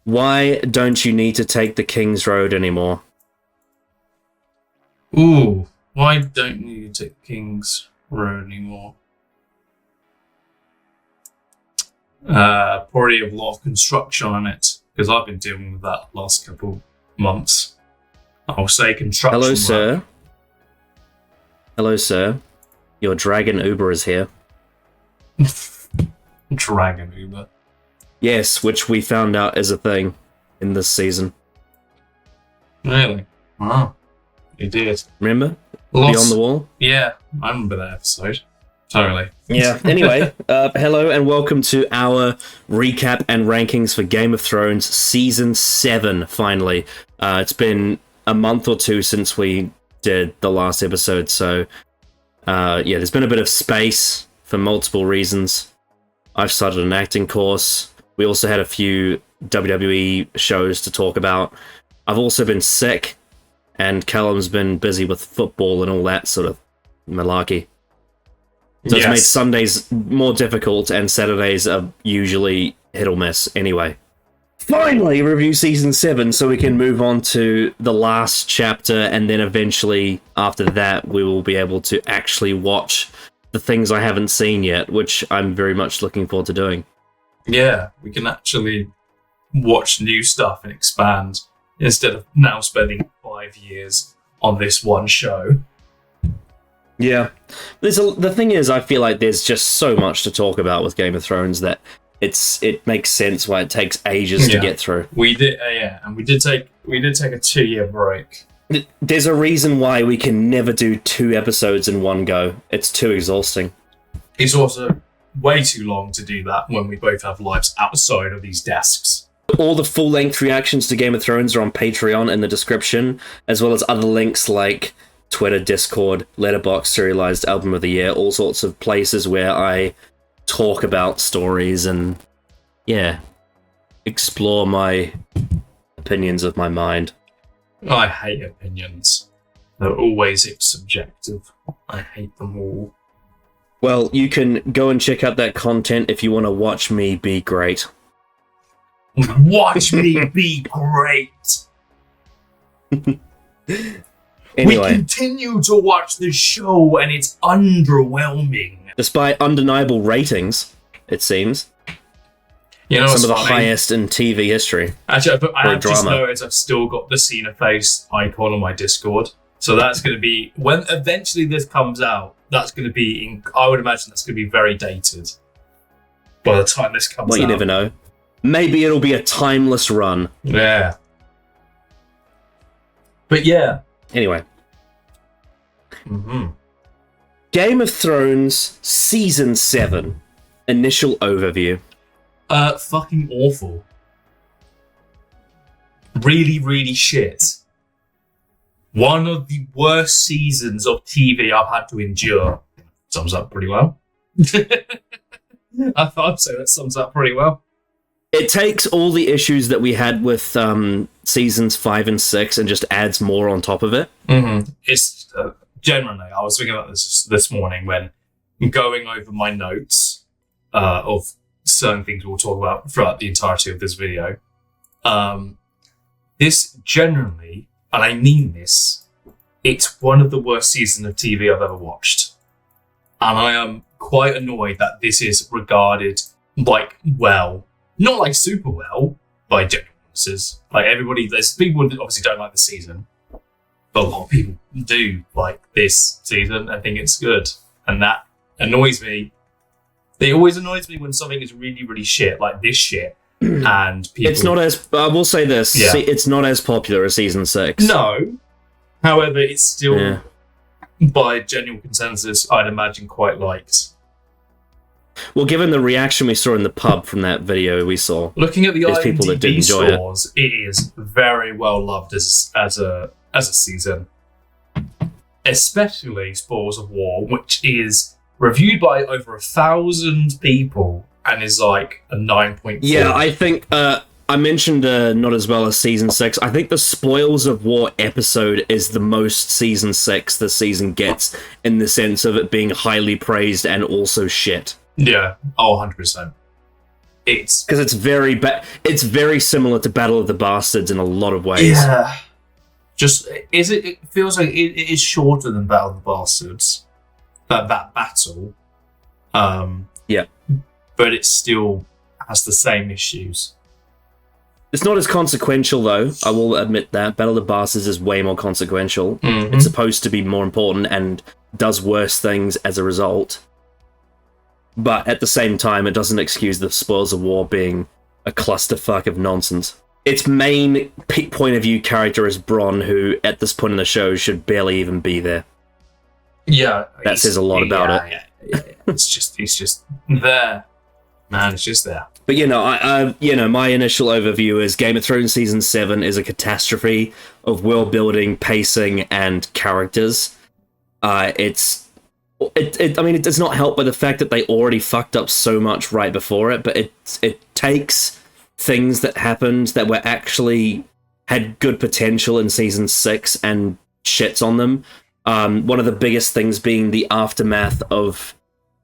Why don't you need to take the King's Road anymore? Ooh, why don't you take King's Road anymore? Probably a lot of construction on it, because I've been dealing with that last couple months. I'll say construction. Hello, sir. Hello, sir. Your Dragon Uber is here. Dragon Uber. Yes, which we found out is a thing in this season. Really? Wow. You did. Remember? Lots. Beyond the Wall? Yeah, I remember that episode. Totally. Yeah, anyway, hello and welcome to our recap and rankings for Game of Thrones Season 7, finally. It's been a month or two since we did the last episode, so yeah, there's been a bit of space for multiple reasons. I've started an acting course. We also had a few WWE shows to talk about. I've also been sick, and Callum's been busy with football and all that sort of malarkey. So It's made Sundays more difficult, and Saturdays are usually hit or miss anyway. Finally, review Season 7, so we can move on to the last chapter, and then eventually, after that, we will be able to actually watch the things I haven't seen yet, which I'm very much looking forward to doing. Yeah, we can actually watch new stuff and expand, instead of now spending 5 years on this one show. Yeah. The thing is, I feel like there's just so much to talk about with Game of Thrones that it makes sense why it takes ages to get through. We did, and we did take a 2-year break. There's a reason why we can never do 2 episodes in one go. It's too exhausting. It's also way too long to do that when we both have lives outside of these desks. All the full-length reactions to Game of Thrones are on Patreon in the description, as well as other links like Twitter, Discord, Letterboxd, Serialized Album of the Year, all sorts of places where I talk about stories and, yeah, explore my opinions of my mind. I hate opinions. They're always subjective. I hate them all. Well, you can go and check out that content if you want to watch me be great. Watch me be great! Anyway, we continue to watch the show and it's underwhelming. Despite undeniable ratings, it seems. You know, some of the highest in TV history. Actually, I just noticed I've still got the Cena face icon on my Discord. So that's going to be, when eventually this comes out, that's going to be, I would imagine that's going to be very dated by the time this comes out. Well, you never know. Maybe it'll be a timeless run. Yeah. But yeah. Anyway. Mm-hmm. Game of Thrones Season 7. Initial overview. Fucking awful. Really, really shit. One of the worst seasons of TV I've had to endure. Sums up pretty well. I thought so. That sums up pretty well. It takes all the issues that we had with seasons 5 and 6 and just adds more on top of it. Mm-hmm. It's generally, I was thinking about this morning when going over my notes of certain things we'll talk about throughout the entirety of this video. This generally, and I mean this, it's one of the worst seasons of TV I've ever watched. And I am quite annoyed that this is regarded like well. Not like super well by general purposes. Like everybody, there's people that obviously don't like the season, but a lot of people do like this season and think it's good, and that annoys me. It always annoys me when something is really, really shit, like this shit, and people. It's not as. I will say this: it's not as popular as season 6. No, however, it's still by general consensus, I'd imagine quite liked. Well, given the reaction we saw in the pub from that video we saw, looking at the IMDb people that did enjoy scores, it is very well loved as a season. Especially Spoils of War, which is reviewed by over 1,000 people and is like a 9.4. Yeah, I think I mentioned not as well as season 6. I think the Spoils of War episode is the most season 6 the season gets, in the sense of it being highly praised and also shit. Yeah, 100%. It's because it's it's very similar to Battle of the Bastards in a lot of ways. yeah. Just it feels like it is shorter than Battle of the Bastards. That battle. Yeah. But it still has the same issues. It's not as consequential, though. I will admit that. Battle of the Bastards is way more consequential. Mm-hmm. It's supposed to be more important and does worse things as a result. But at the same time, it doesn't excuse the Spoils of War being a clusterfuck of nonsense. Its main point of view character is Bronn, who at this point in the show should barely even be there. Yeah. That says a lot about it. Yeah. It's just there. Man, it's just there. But my initial overview is Game of Thrones Season 7 is a catastrophe of world building, pacing, and characters. It does not help by the fact that they already fucked up so much right before it, but it takes things that happened that were actually had good potential in Season 6 and shits on them. One of the biggest things being the aftermath of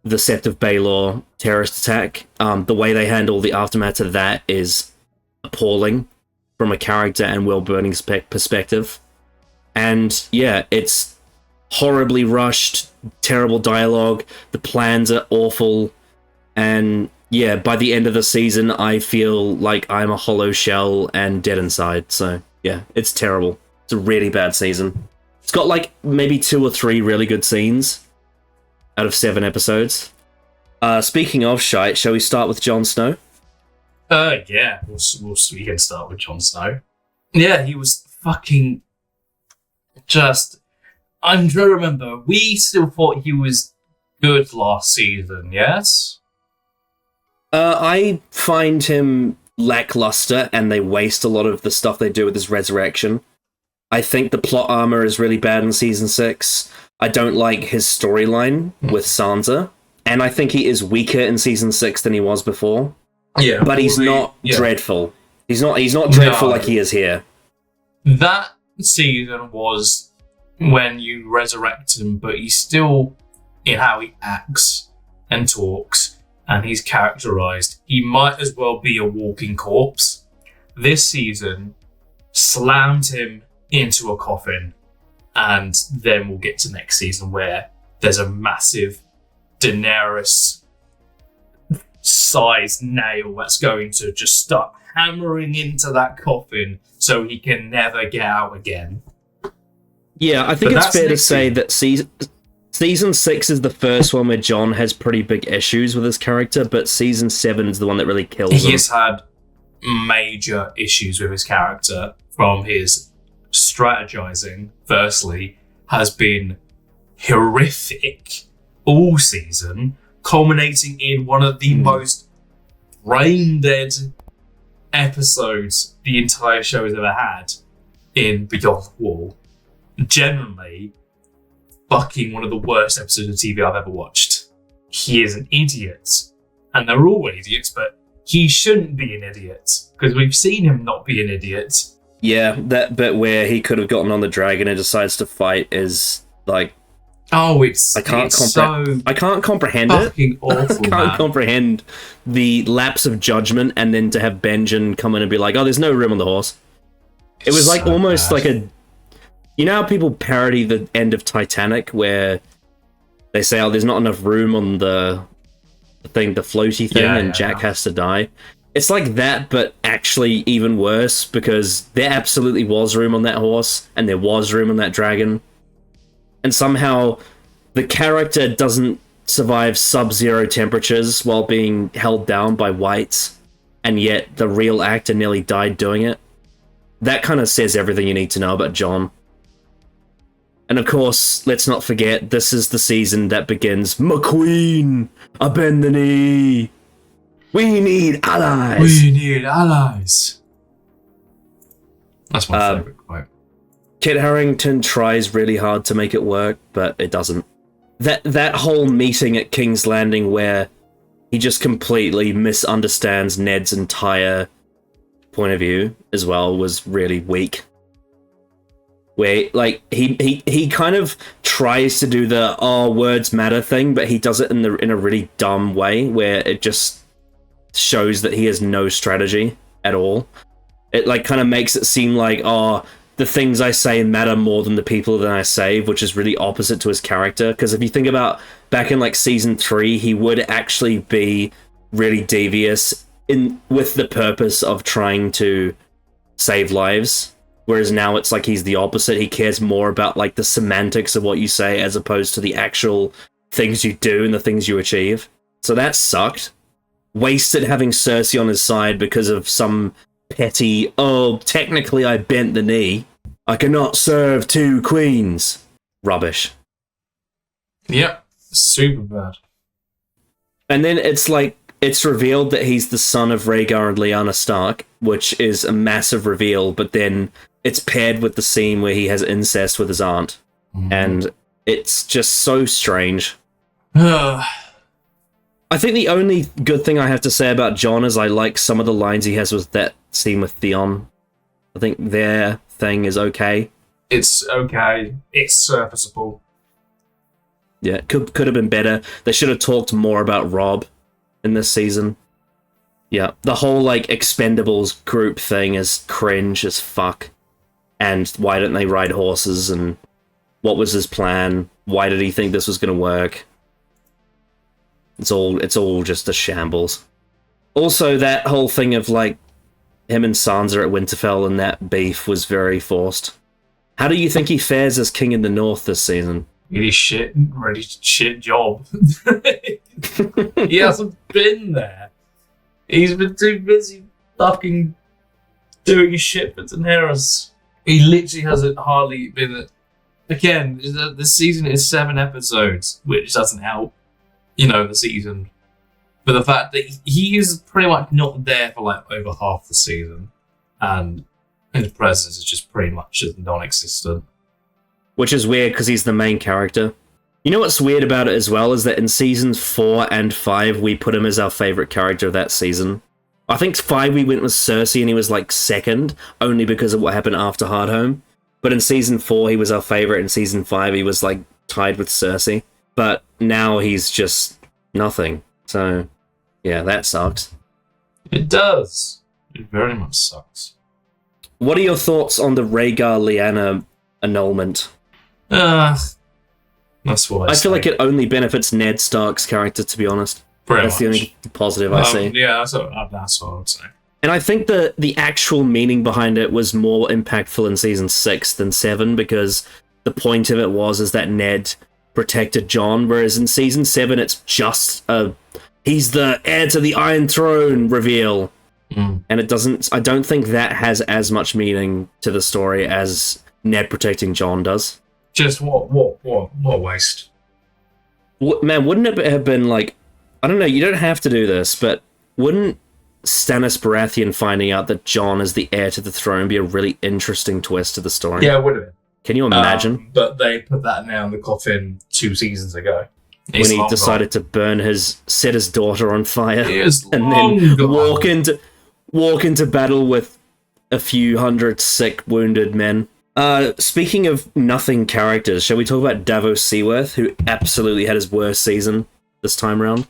the Sept of Baelor terrorist attack. The way they handle the aftermath of that is appalling from a character and world-building perspective. And yeah, it's horribly rushed, terrible dialogue, the plans are awful, and yeah, by the end of the season, I feel like I'm a hollow shell and dead inside. So yeah, it's terrible. It's a really bad season. It's got like maybe 2 or 3 really good scenes out of 7 episodes. Speaking of shite, shall we start with Jon Snow? Yeah, we can start with Jon Snow. Yeah, he was fucking just... I'm trying to remember, we still thought he was good last season, yes? I find him lackluster, and they waste a lot of the stuff they do with his resurrection. I think the plot armor is really bad in Season 6. I don't like his storyline with Sansa, and I think he is weaker in Season 6 than he was before. Yeah, but he's not dreadful. He's not dreadful like he is here. That season was when you resurrect him, but he's still, in how he acts and talks, and he's characterized, he might as well be a walking corpse. This season slammed him into a coffin, and then we'll get to next season where there's a massive Daenerys sized nail that's going to just start hammering into that coffin so he can never get out again. Yeah, I think it's fair to say that Season 6 is the first one where Jon has pretty big issues with his character, but Season 7 is the one that really kills him. He's had major issues with his character, from his strategizing, firstly, has been horrific all season, culminating in one of the most brain-dead episodes the entire show has ever had in Beyond the Wall. Generally, fucking one of the worst episodes of TV I've ever watched. He is an idiot, and they're all idiots, but he shouldn't be an idiot, because we've seen him not be an idiot. Yeah, that bit where he could have gotten on the dragon and decides to fight is like... Oh, I can't comprehend it. Fucking awful, I can't comprehend the lapse of judgment, and then to have Benjen come in and be like, oh, there's no room on the horse. It was like almost like a... You know how people parody the end of Titanic, where they say, oh, there's not enough room on the floaty thing, and Jack has to die? It's like that, but actually even worse, because there absolutely was room on that horse, and there was room on that dragon. And somehow the character doesn't survive sub-zero temperatures while being held down by whites, and yet the real actor nearly died doing it. That kind of says everything you need to know about Jon. And of course, let's not forget, this is the season that begins, McQueen, I bend the knee. We need allies. We need allies. That's my favourite quote. Kit Harington tries really hard to make it work, but it doesn't. That whole meeting at King's Landing where he just completely misunderstands Ned's entire point of view as well was really weak. Where, like, he kind of tries to do the words matter thing, but he does it in a really dumb way where it just shows that he has no strategy at all. It like kind of makes it seem like, oh, the things I say matter more than the people that I save, which is really opposite to his character. Because if you think about back in like season 3, he would actually be really devious with the purpose of trying to save lives. Whereas now it's like he's the opposite. He cares more about like the semantics of what you say as opposed to the actual things you do and the things you achieve. So that sucked. Wasted having Cersei on his side because of some petty, oh, technically I bent the knee. I cannot serve 2 queens. Rubbish. Yep. Super bad. And then it's like, it's revealed that he's the son of Rhaegar and Lyanna Stark, which is a massive reveal, but then it's paired with the scene where he has incest with his aunt. Mm-hmm. And it's just so strange. I think the only good thing I have to say about Jon is I like some of the lines he has with that scene with Theon. I think their thing is okay. It's okay. It's serviceable. Yeah, could have been better. They should have talked more about Robb in this season. Yeah, the whole like Expendables group thing is cringe as fuck. And why didn't they ride horses? And what was his plan? Why did he think this was going to work? It's all just a shambles. Also, that whole thing of like him and Sansa at Winterfell and that beef was very forced. How do you think he fares as King in the North this season? Really shit job. He hasn't been there. He's been too busy fucking doing shit for Daenerys. He literally hasn't hardly been. Again, this season is 7 episodes, which doesn't help. The season. But the fact that he is pretty much not there for like over half the season, and his presence is just pretty much non-existent. Which is weird because he's the main character. You know what's weird about it as well is that in seasons 4 and 5 we put him as our favorite character of that season. I think 5 we went with Cersei and he was like second, only because of what happened after Hardhome. But in season 4 he was our favorite, in season 5 he was like tied with Cersei. But now he's just nothing. So, yeah, that sucks. It does. It very much sucks. What are your thoughts on the Rhaegar-Lyanna annulment? That's what I feel like it only benefits Ned Stark's character, to be honest. That's the only positive I see. Yeah, that's what I would say. And I think the actual meaning behind it was more impactful in season 6 than 7, because the point of it was that Ned protected Jon, whereas in season 7 it's just he's the heir to the Iron Throne reveal. And I don't think that has as much meaning to the story as Ned protecting Jon does. Just what a waste. Man, wouldn't it have been like, I don't know, you don't have to do this, but wouldn't Stannis Baratheon finding out that Jon is the heir to the throne be a really interesting twist to the story? Yeah, it would have been. Can you imagine? But they put that nail in the coffin 2 seasons ago. When he decided to set his daughter on fire and then walk into battle with a few hundred sick, wounded men. Speaking of nothing characters, shall we talk about Davos Seaworth, who absolutely had his worst season this time around?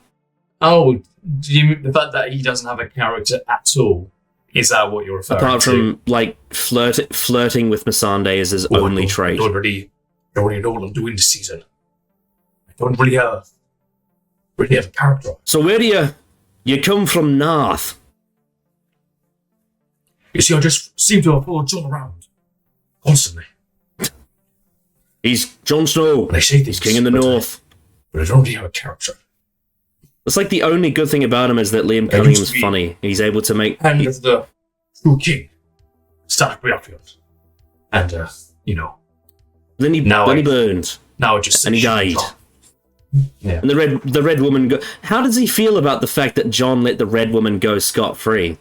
Oh, do you mean the fact that he doesn't have a character at all? Is that what you're referring to? Apart from, like, flirting with Missandei is his only trait. I don't really know what I'm doing this season. I don't really have a character. So where do you come from north? You see, I just seem to have followed Jon around. Constantly. He's Jon Snow. He's king in the north. But I don't really have a character. It's like the only good thing about him is that Liam Cunningham's funny. He's able to make... And as the true king, Stark Baratheon. And, Then he burned. Now it just... And he died. Yeah. And the Red Woman... How does he feel about the fact that Jon let the Red Woman go scot-free?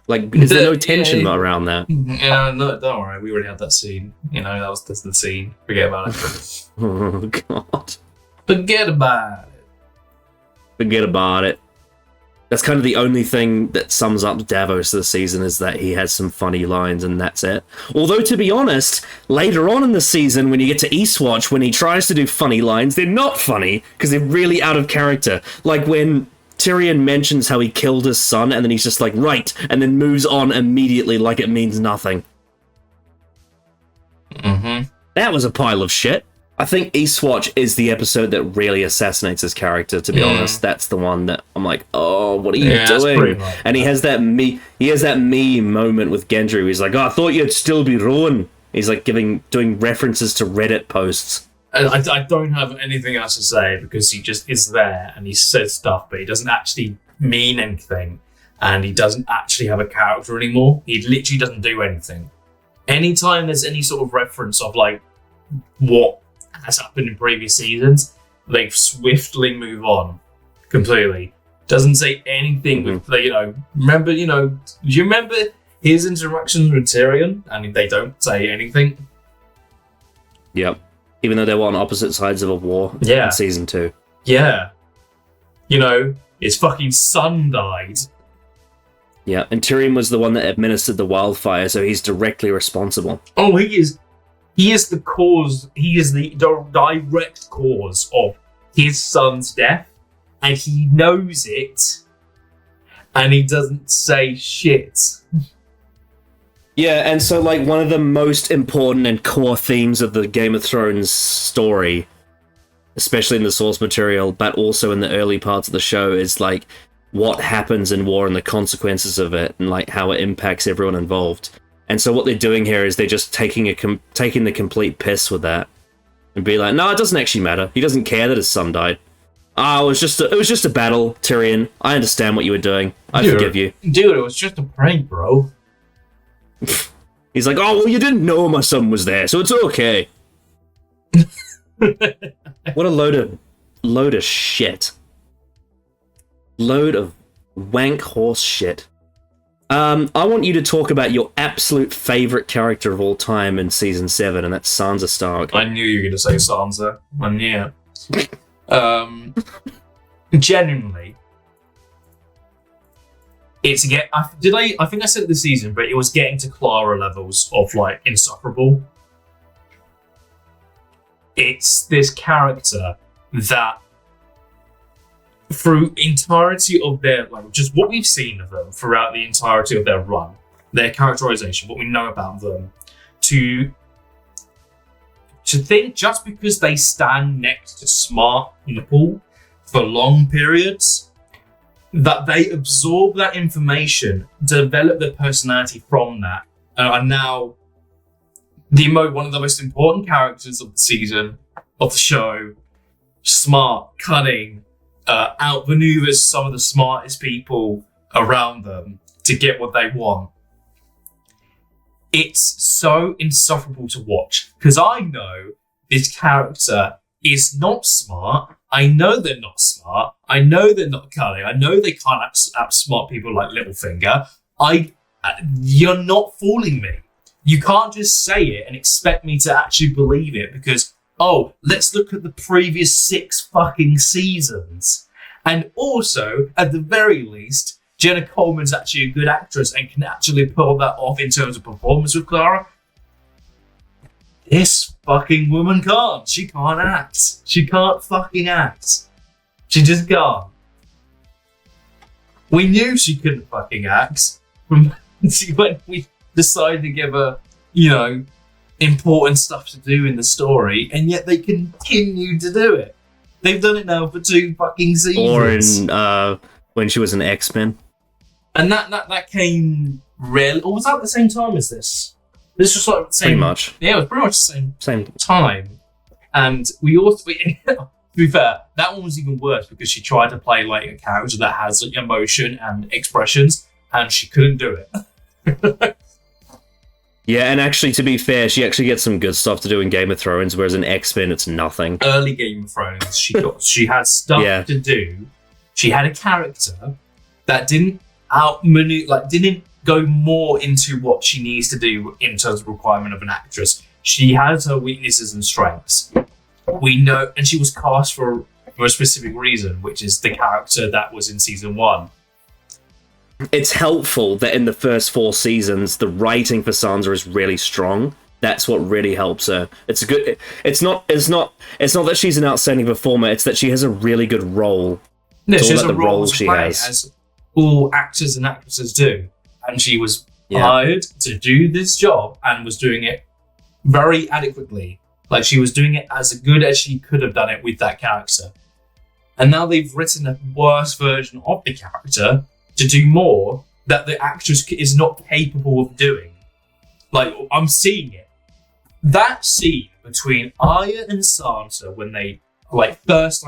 Like, is there no tension around that? Yeah, no, don't worry. We already had that scene. That was the scene. Forget about it. Oh, God. Forget about it. Forget about it. That's kind of the only thing that sums up Davos this season, is that he has some funny lines and that's it. Although, to be honest, later on in the season, when you get to Eastwatch, when he tries to do funny lines, they're not funny because they're really out of character. Like when Tyrion mentions how he killed his son, and then he's just like, right, and then moves on immediately like it means nothing. Mm-hmm. That was a pile of shit. I think Eastwatch is the episode that really assassinates his character, to be honest. That's the one that I'm like, oh, what are you doing? And he has that me moment with Gendry where he's like, oh, I thought you'd still be Rowan. He's like doing references to Reddit posts. I don't have anything else to say because he just is there and he says stuff, but he doesn't actually mean anything, and he doesn't actually have a character anymore. He literally doesn't do anything. Anytime there's any sort of reference of like what has happened in previous seasons, they swiftly move on completely. Doesn't say anything with remember, do you remember his interactions with Tyrion? And they don't say anything. Yep. Even though they were on opposite sides of a war in season 2. Yeah. His fucking son died. Yeah, and Tyrion was the one that administered the wildfire, so he's directly responsible. Oh, he is the cause. He is the direct cause of his son's death, and he knows it, and he doesn't say shit. Yeah, and so, like, one of the most important and core themes of the Game of Thrones story, especially in the source material, but also in the early parts of the show, is, like, what happens in war and the consequences of it, and, like, how it impacts everyone involved. And so what they're doing here is they're just taking the complete piss with that, and be like, no, it doesn't actually matter. He doesn't care that his son died. It was just a battle, Tyrion. I understand what you were doing. I forgive you. Dude, it was just a prank, bro. He's like, oh, well, you didn't know my son was there, so it's okay. What a load of shit. Load of wank horse shit. I want you to talk about your absolute favorite character of all time in season 7, and that's Sansa Stark. I knew you were going to say Sansa. I knew it. Genuinely, I think I said it this season, but it was getting to Clara levels of like insufferable. It's this character that through entirety of their, like, just what we've seen of them throughout the entirety of their run, their characterization, what we know about them, to think just because they stand next to smart people for long periods, that they absorb that information, develop their personality from that, and are now one of the most important characters of the season, of the show, smart, cunning, outmaneuvers some of the smartest people around them to get what they want. It's so insufferable to watch, because I know this character is not smart. I know they're not smart. I know they're not cunning. I know they can't outsmart people like Littlefinger. You're not fooling me. You can't just say it and expect me to actually believe it because, let's look at the previous 6 fucking seasons. And also, at the very least, Jenna Coleman's actually a good actress and can actually pull that off in terms of performance with Clara. This fucking woman can't. She can't act. She can't fucking act. She just can't. We knew she couldn't fucking act when we decided to give her, important stuff to do in the story, and yet they continue to do it. They've done it now for 2 fucking seasons. Or in when she was an X-Men. And that came really... Or was that at the same time as this? This was like the same... Pretty much. Yeah, it was pretty much the same time. And we also... to be fair, that one was even worse because she tried to play like a character that has like, emotion and expressions, and she couldn't do it. Yeah, and actually, to be fair, she actually gets some good stuff to do in Game of Thrones, whereas in X-Men, it's nothing. Early Game of Thrones, she had stuff to do. She had a character that didn't didn't go more into what she needs to do in terms of requirement of an actress. She has her weaknesses and strengths. We know, and she was cast for a specific reason, which is the character that was in season 1. It's helpful that in the first 4 seasons, the writing for Sansa is really strong. That's what really helps her. It's not that she's an outstanding performer. It's that she has a really good role No, It's she all has about a the role role to she play, has. as all actors and actresses do. And she was Yeah. hired to do this job and was doing it very adequately. Like, she was doing it as good as she could have done it with that character. And now they've written a worse version of the character to do more that the actress is not capable of doing. Like, I'm seeing it. That scene between Arya and Sansa when they first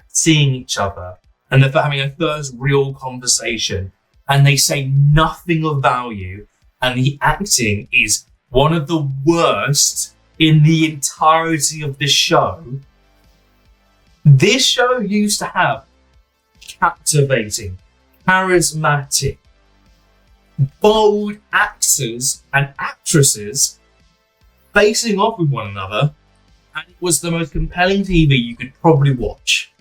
seeing each other and they're having a first real conversation and they say nothing of value, and the acting is one of the worst in the entirety of the show. This show used to have captivating, charismatic, bold actors and actresses facing off with one another, and it was the most compelling TV you could probably watch.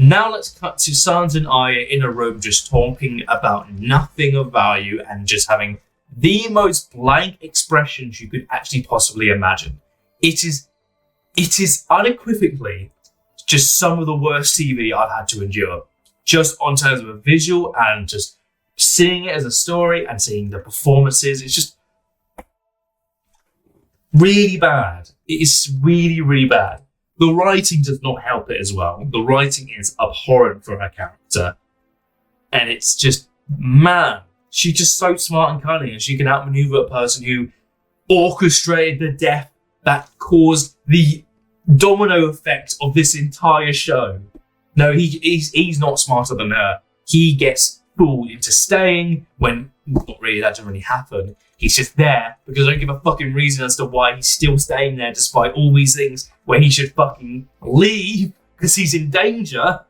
Now let's cut to Sansa and Arya in a room just talking about nothing of value and just having the most blank expressions you could actually possibly imagine. It is unequivocally just some of the worst TV I've had to endure. Just on terms of a visual and just seeing it as a story and seeing the performances. It's just really bad. It is really, really bad. The writing does not help it as well. The writing is abhorrent for her character. And it's just, man, she's just so smart and cunning, and she can outmaneuver a person who orchestrated the death that caused the domino effect of this entire show. No, he's not smarter than her. He gets fooled into staying when, not really, that doesn't really happen. He's just there because I don't give a fucking reason as to why he's still staying there despite all these things when he should fucking leave because he's in danger.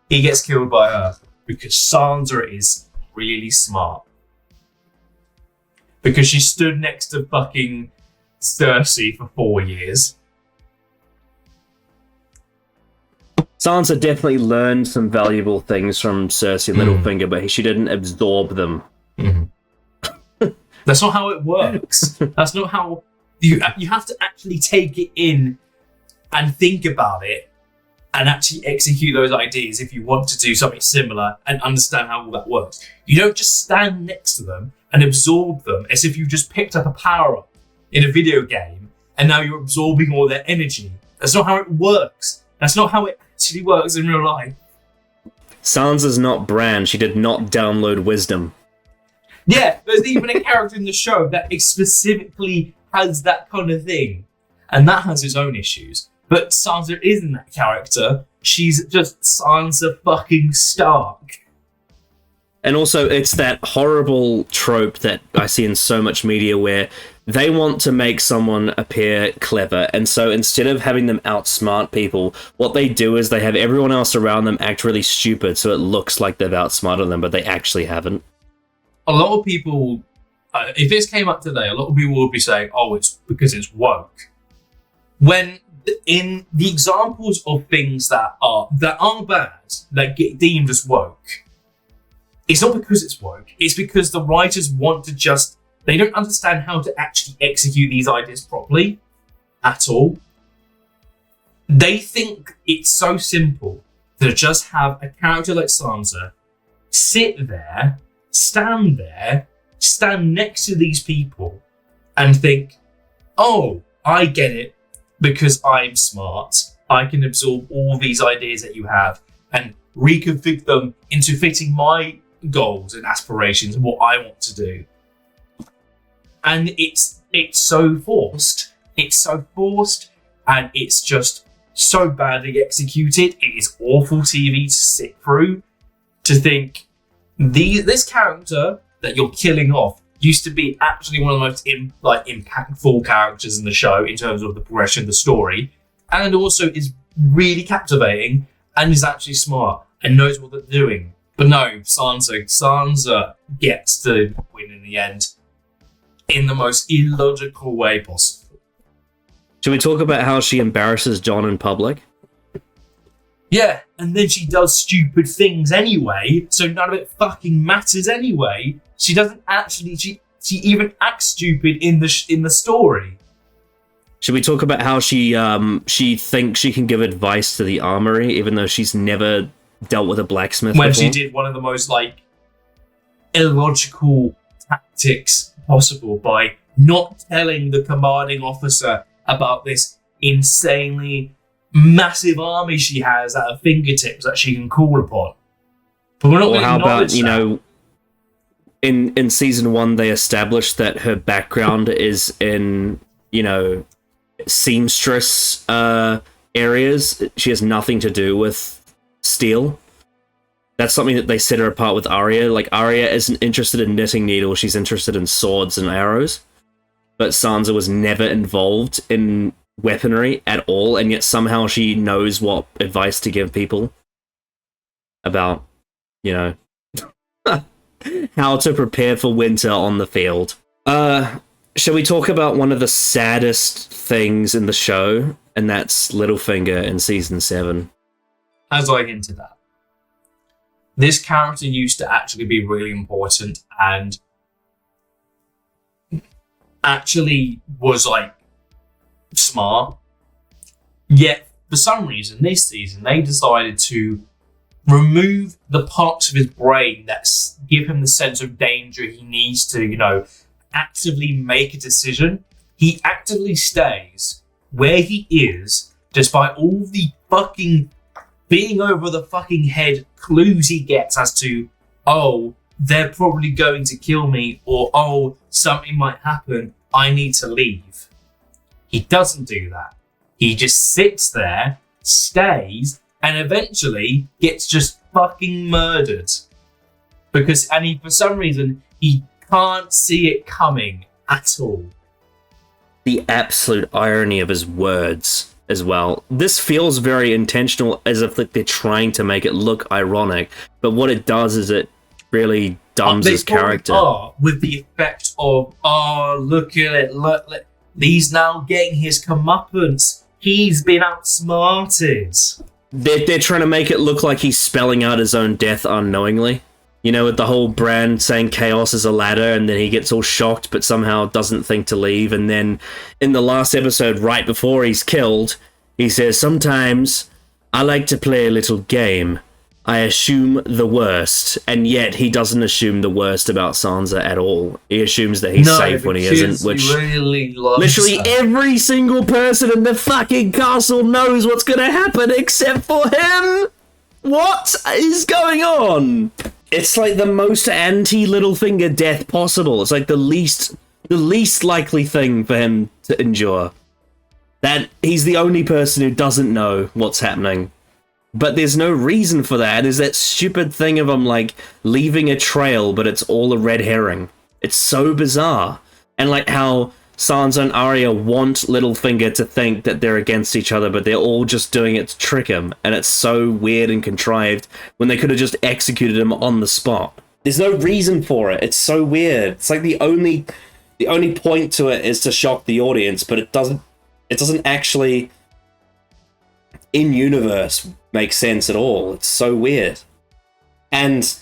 He gets killed by her because Sansa is really smart. Because she stood next to fucking Cersei for 4 years. Sansa definitely learned some valuable things from Cersei Littlefinger, but she didn't absorb them. Mm-hmm. That's not how it works. That's not how you have to actually take it in and think about it and actually execute those ideas if you want to do something similar and understand how all that works. You don't just stand next to them and absorb them as if you just picked up a power-up in a video game and now you're absorbing all their energy. That's not how it works. That's not how it actually works in real life. Sansa's not Bran. She did not download wisdom. Yeah, there's even a character in the show that specifically has that kind of thing. And that has its own issues. But Sansa isn't that character. She's just Sansa fucking Stark. And also, it's that horrible trope that I see in so much media where they want to make someone appear clever, and so instead of having them outsmart people, what they do is they have everyone else around them act really stupid so it looks like they've outsmarted them, but they actually haven't. A lot of people, if this came up today, a lot of people would be saying, oh, it's because it's woke. When in the examples of things that are bad, that get deemed as woke, it's not because it's woke, it's because the writers want to just, they don't understand how to actually execute these ideas properly at all. They think it's so simple to just have a character like Sansa sit there, stand next to these people and think, oh, I get it because I'm smart. I can absorb all these ideas that you have and reconfigure them into fitting my goals and aspirations and what I want to do. And it's so forced. It's so forced and it's just so badly executed. It is awful TV to sit through, to think this character that you're killing off used to be actually one of the most impactful characters in the show in terms of the progression of the story, and also is really captivating and is actually smart and knows what they're doing. But no, Sansa gets to win in the end in the most illogical way possible. Should we talk about how she embarrasses Jon in public? Yeah, and then she does stupid things anyway, so none of it fucking matters anyway. She doesn't actually. She even acts stupid in the story. Should we talk about how she thinks she can give advice to the armory, even though she's never dealt with a blacksmith When before? she did one of the most illogical tactics possible by not telling the commanding officer about this insanely massive army she has at her fingertips that she can call upon. But we're not going to acknowledge that. In season 1 they established that her background is in, seamstress areas. She has nothing to do with steel. That's something that they set her apart with Arya. Like, Arya isn't interested in knitting needles, she's interested in swords and arrows. But Sansa was never involved in weaponry at all, and yet somehow she knows what advice to give people about, how to prepare for winter on the field. Shall we talk about one of the saddest things in the show? And that's Littlefinger in season 7. As I hinted at, this character used to actually be really important and actually was smart. Yet, for some reason, this season, they decided to remove the parts of his brain that give him the sense of danger he needs to, actively make a decision. He actively stays where he is, despite all the fucking being over the fucking head clues he gets as to, oh, they're probably going to kill me, or oh, something might happen, I need to leave. He doesn't do that. He just sits there, stays, and eventually gets just fucking murdered. For some reason, he can't see it coming at all. The absolute irony of his words as well. This feels very intentional, as if they're trying to make it look ironic, but what it does is it really dumbs his character. With the effect of, look at it, look, he's now getting his comeuppance. He's been outsmarted. They're trying to make it look like he's spelling out his own death unknowingly. With the whole brand saying chaos is a ladder, and then he gets all shocked but somehow doesn't think to leave. And then in the last episode, right before he's killed, he says, sometimes I like to play a little game. I assume the worst. And yet he doesn't assume the worst about Sansa at all. He assumes that he's safe when he isn't, which really literally every single person in the fucking castle knows what's going to happen except for him. What is going on? It's like the most anti-Littlefinger death possible. It's like the least likely thing for him to endure. That he's the only person who doesn't know what's happening. But there's no reason for that. There's that stupid thing of him, leaving a trail, but it's all a red herring. It's so bizarre. And, how Sansa and Arya want Littlefinger to think that they're against each other, but they're all just doing it to trick him. And it's so weird and contrived when they could have just executed him on the spot. There's no reason for it. It's so weird. It's like the only point to it is to shock the audience, but it doesn't actually in universe make sense at all. It's so weird. And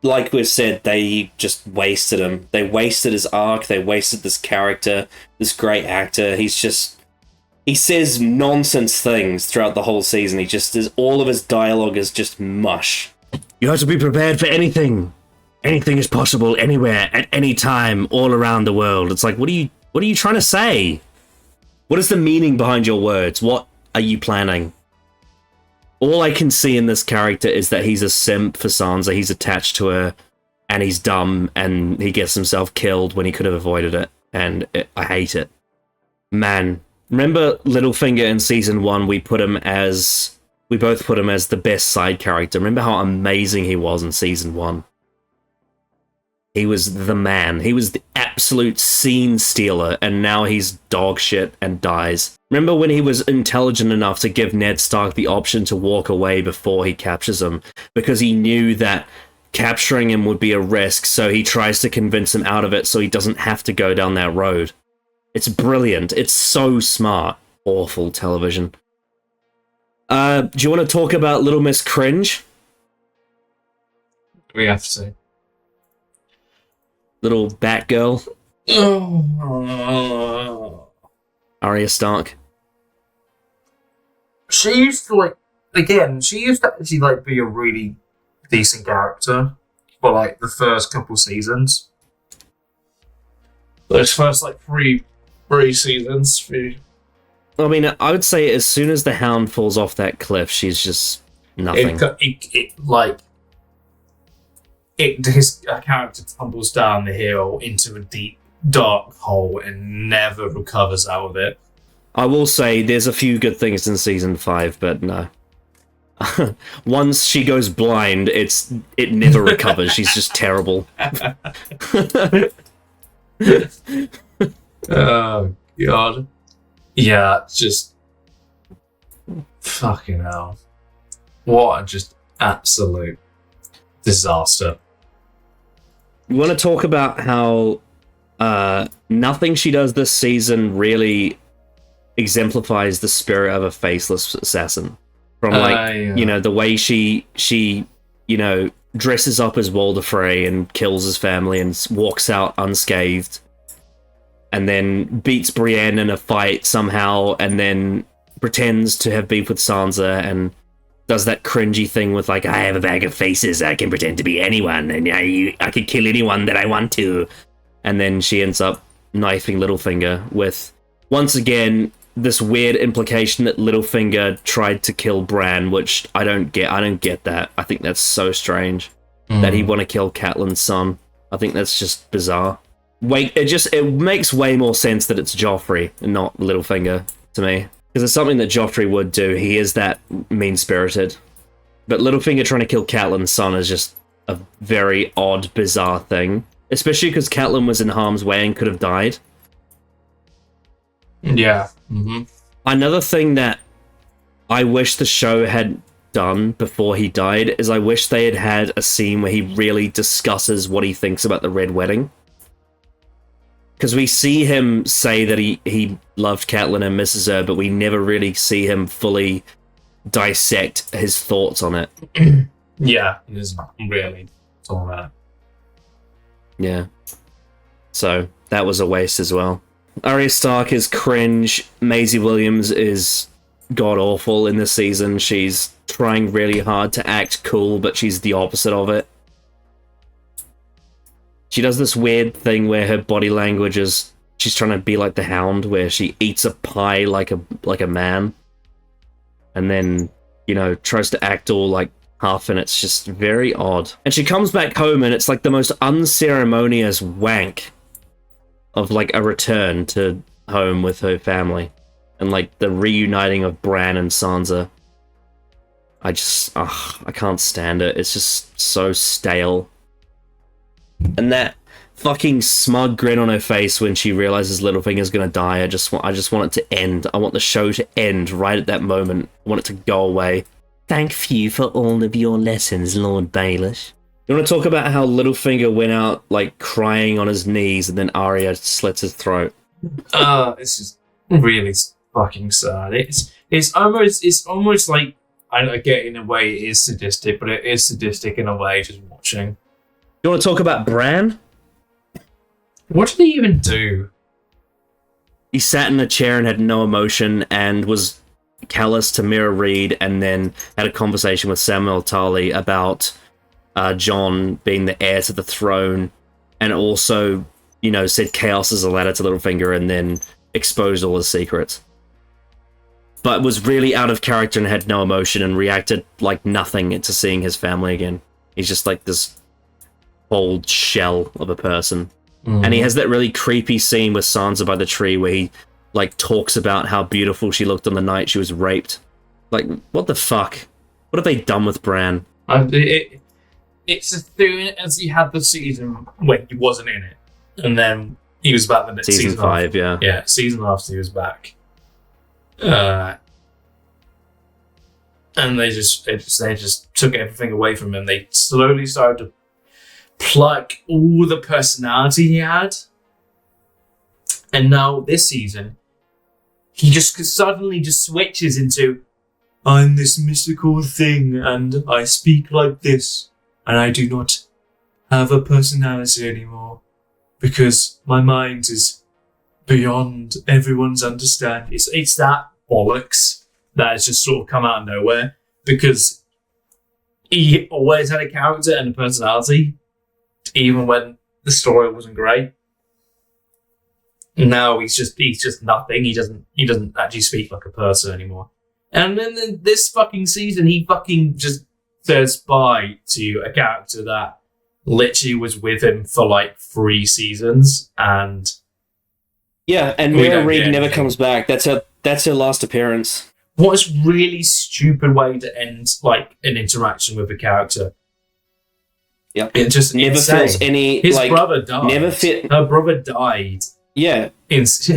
like we've said, they just wasted him. They wasted his arc. They wasted this character, this great actor. He says nonsense things throughout the whole season. All of his dialogue is just mush. You have to be prepared for anything. Anything is possible anywhere, at any time, all around the world. It's like, what are you trying to say? What is the meaning behind your words? What are you planning? All I can see in this character is that he's a simp for Sansa. He's attached to her, and he's dumb, and he gets himself killed when he could have avoided it. And I hate it. Man, remember Littlefinger in season 1? We both put him as the best side character. Remember how amazing he was in season 1? He was the man. He was the absolute scene stealer, and now he's dog shit and dies. Remember when he was intelligent enough to give Ned Stark the option to walk away before he captures him, because he knew that capturing him would be a risk, so he tries to convince him out of it so he doesn't have to go down that road. It's brilliant. It's so smart. Awful television. Do you want to talk about Little Miss Cringe? We have to. Little Batgirl. Arya Stark. She used to actually be a really decent character for like the first couple seasons. Those first like three seasons. I mean, I would say as soon as the Hound falls off that cliff, she's just nothing. His character tumbles down the hill into a deep, dark hole and never recovers out of it. I will say there's a few good things in season 5, but no. Once she goes blind, it never recovers. She's just terrible. Oh god. Yeah, just fucking hell. What a just absolute disaster. You want to talk about how nothing she does this season really exemplifies the spirit of a faceless assassin. From the way she dresses up as Walder Frey and kills his family and walks out unscathed, and then beats Brienne in a fight somehow, and then pretends to have beef with Sansa and does that cringy thing with like, I have a bag of faces, I can pretend to be anyone, and I can kill anyone that I want to. And then she ends up knifing Littlefinger with, once again, this weird implication that Littlefinger tried to kill Bran, which I don't get that. I think that's so strange that he'd want to kill Catelyn's son. I think that's just bizarre. It makes way more sense that it's Joffrey and not Littlefinger to me. Because it's something that Joffrey would do. He is that mean-spirited. But Littlefinger trying to kill Catelyn's son is just a very odd, bizarre thing. Especially because Catelyn was in harm's way and could have died. Yeah. Mm-hmm. Another thing that I wish the show had done before he died is I wish they had had a scene where he really discusses what he thinks about the Red Wedding. Because we see him say that he loved Catelyn and misses her, but we never really see him fully dissect his thoughts on it. Yeah, it is really all that. Yeah. So, that was a waste as well. Arya Stark is cringe. Maisie Williams is god-awful in this season. She's trying really hard to act cool, but she's the opposite of it. She does this weird thing where her body language is... She's trying to be like the Hound, where she eats a pie like a man. And then, tries to act all like huff, and it's just very odd. And she comes back home, and it's like the most unceremonious wank of like a return to home with her family. And like the reuniting of Bran and Sansa. I can't stand it. It's just so stale. And that fucking smug grin on her face when she realizes Littlefinger's gonna die, I just want it to end. I want the show to end right at that moment. I want it to go away. Thank you for all of your lessons, Lord Baelish. You want to talk about how Littlefinger went out like crying on his knees and then Arya slits his throat? It's just really fucking sad. It's almost like, I get in a way it is sadistic, but it is sadistic in a way just watching. You want to talk about Bran? What did he even do? He sat in a chair and had no emotion and was callous to Mira Reed, and then had a conversation with Samuel Tarly about Jon being the heir to the throne, and also, said chaos is a ladder to Littlefinger, and then exposed all his secrets. But was really out of character and had no emotion and reacted like nothing to seeing his family again. He's just like this cold shell of a person. And he has that really creepy scene with Sansa by the tree where he like talks about how beautiful she looked on the night she was raped. Like, what the fuck? What have they done with Bran? It's as soon as he had the season when he wasn't in it, and then he was back the next season 5, after. yeah. Yeah, season after he was back. And they just took everything away from him. They slowly started to pluck all the personality he had. And now this season, he just suddenly just switches into, I'm this mystical thing and I speak like this and I do not have a personality anymore because my mind is beyond everyone's understanding. It's that bollocks that has just sort of come out of nowhere, because he always had a character and a personality, even when the story wasn't great. Now he's just nothing. He doesn't actually speak like a person anymore. And then this fucking season, he fucking just says bye to a character that literally was with him for like 3 seasons, and and Mira Reed never comes back. That's her last appearance. What a really stupid way to end like an interaction with a character. Yeah, it just never insane. feels any. His brother died. Never fit. Her brother died. Yeah. Yes.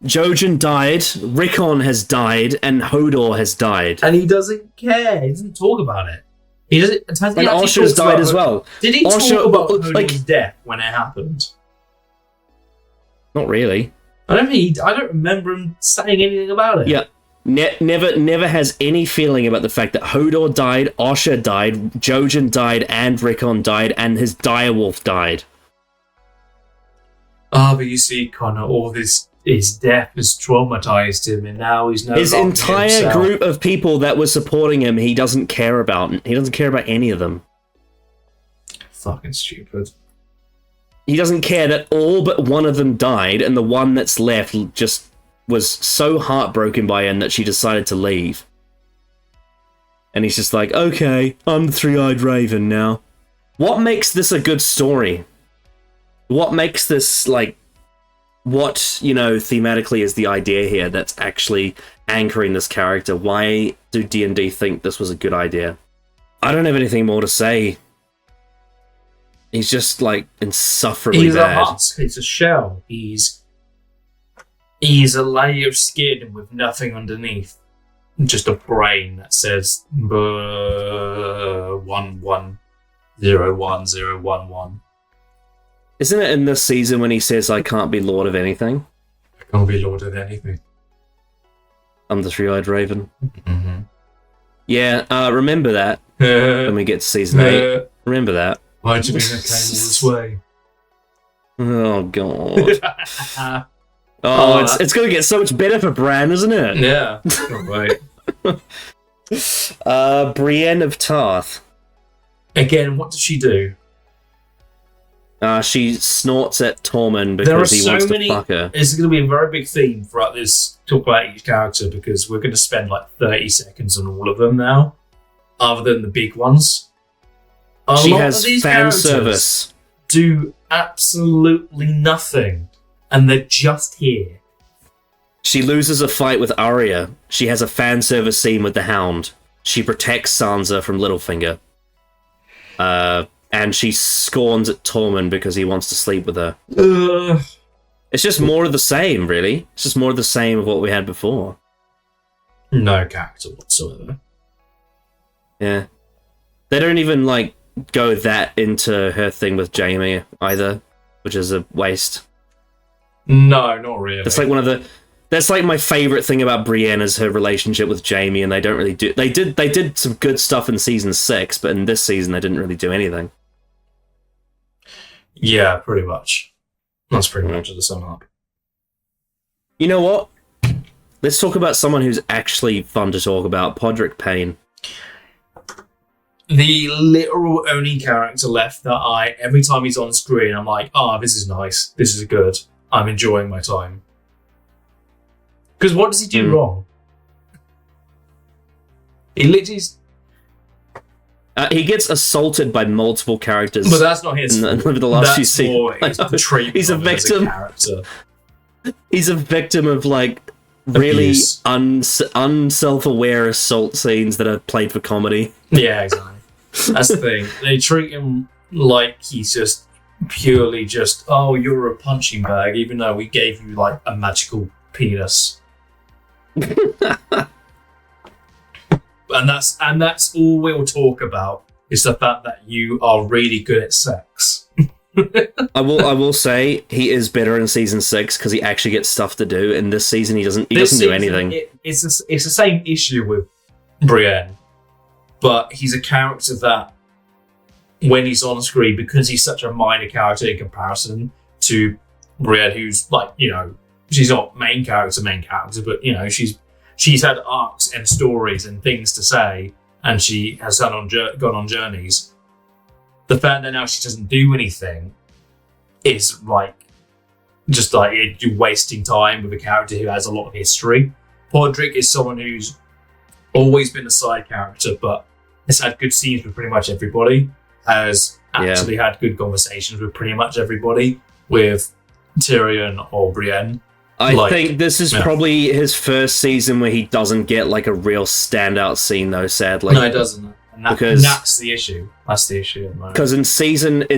Jojen died, Rickon has died, and Hodor has died. And he doesn't care. He doesn't talk about it. He doesn't. And Osha's died as well. Did he talk about Hodor's death when it happened? Not really. I don't remember him saying anything about it. Yeah. Never has any feeling about the fact that Hodor died, Osha died, Jojen died, and Rickon died, and his direwolf died. But you see, Connor, all this, his death has traumatized him, and now he's no his longer entire himself. Group of people that were supporting him, he doesn't care about. He doesn't care about any of them. Fucking stupid. He doesn't care that all but one of them died, and the one that's left just was so heartbroken by him that she decided to leave. And he's just like, okay, I'm the Three-Eyed Raven now. What makes this a good story? What makes this, like, what, thematically is the idea here that's actually anchoring this character? Why do D&D think this was a good idea? I don't have anything more to say. He's just, like, insufferably bad. He's a husk. He's a shell. He's a layer of skin with nothing underneath. Just a brain that says 11011011. Isn't it in this season when he says, I can't be Lord of anything? I can't be Lord of anything. I'm the Three-Eyed Raven. Mm-hmm. Yeah, remember that when we get to season 8. Remember that. Why do you think I came all this way? Oh, God. It's going to get so much better for Bran, isn't it? Yeah. Can't wait. Brienne of Tarth. Again, what does she do? She snorts at Tormund because he wants to fuck her. It's going to be a very big theme throughout this talk about each character, because we're going to spend like 30 seconds on all of them now, other than the big ones. She has fan service. Do absolutely nothing, and they're just here. She loses a fight with Arya. She has a fan service scene with the Hound. She protects Sansa from Littlefinger. And she scorns at Tormund because he wants to sleep with her. It's just more of the same, really. It's just more of the same of what we had before. No character whatsoever. Yeah. They don't even, like, go that into her thing with Jaime either, which is a waste. No, not really. That's like that's like my favorite thing about Brienne is her relationship with Jaime, and they don't really do. They did some good stuff in season 6, but in this season they didn't really do anything. Yeah, pretty much. That's pretty much the sum up. You know what? Let's talk about someone who's actually fun to talk about, Podrick Payne. The literal only character left that every time he's on screen, I'm like, this is nice. This is good. I'm enjoying my time. Because what does he do wrong? He literally... he gets assaulted by multiple characters. But that's not his fault. Over the last few seasons. He's a victim. He's a victim of, like, really unself-aware assault scenes that are played for comedy. Yeah, exactly. That's the thing. They treat him like he's just purely just, you're a punching bag, even though we gave you, like, a magical penis. And that's all we'll talk about, is the fact that you are really good at sex. I will say he is better in season 6 because he actually gets stuff to do. In this season, he doesn't do anything. It's the same issue with Brienne, but he's a character that, when he's on screen, because he's such a minor character in comparison to Brienne, who's like, she's not main character, but she's had arcs and stories and things to say, and she has gone on journeys. The fact that now she doesn't do anything is just you're wasting time with a character who has a lot of history. Podrick is someone who's always been a side character, but has had good scenes with pretty much everybody, has actually had good conversations with pretty much everybody, with Tyrion or Brienne. I think this is probably his first season where he doesn't get a real standout scene, though, sadly. No, he doesn't. And that's the issue. That's the issue at the moment. Because in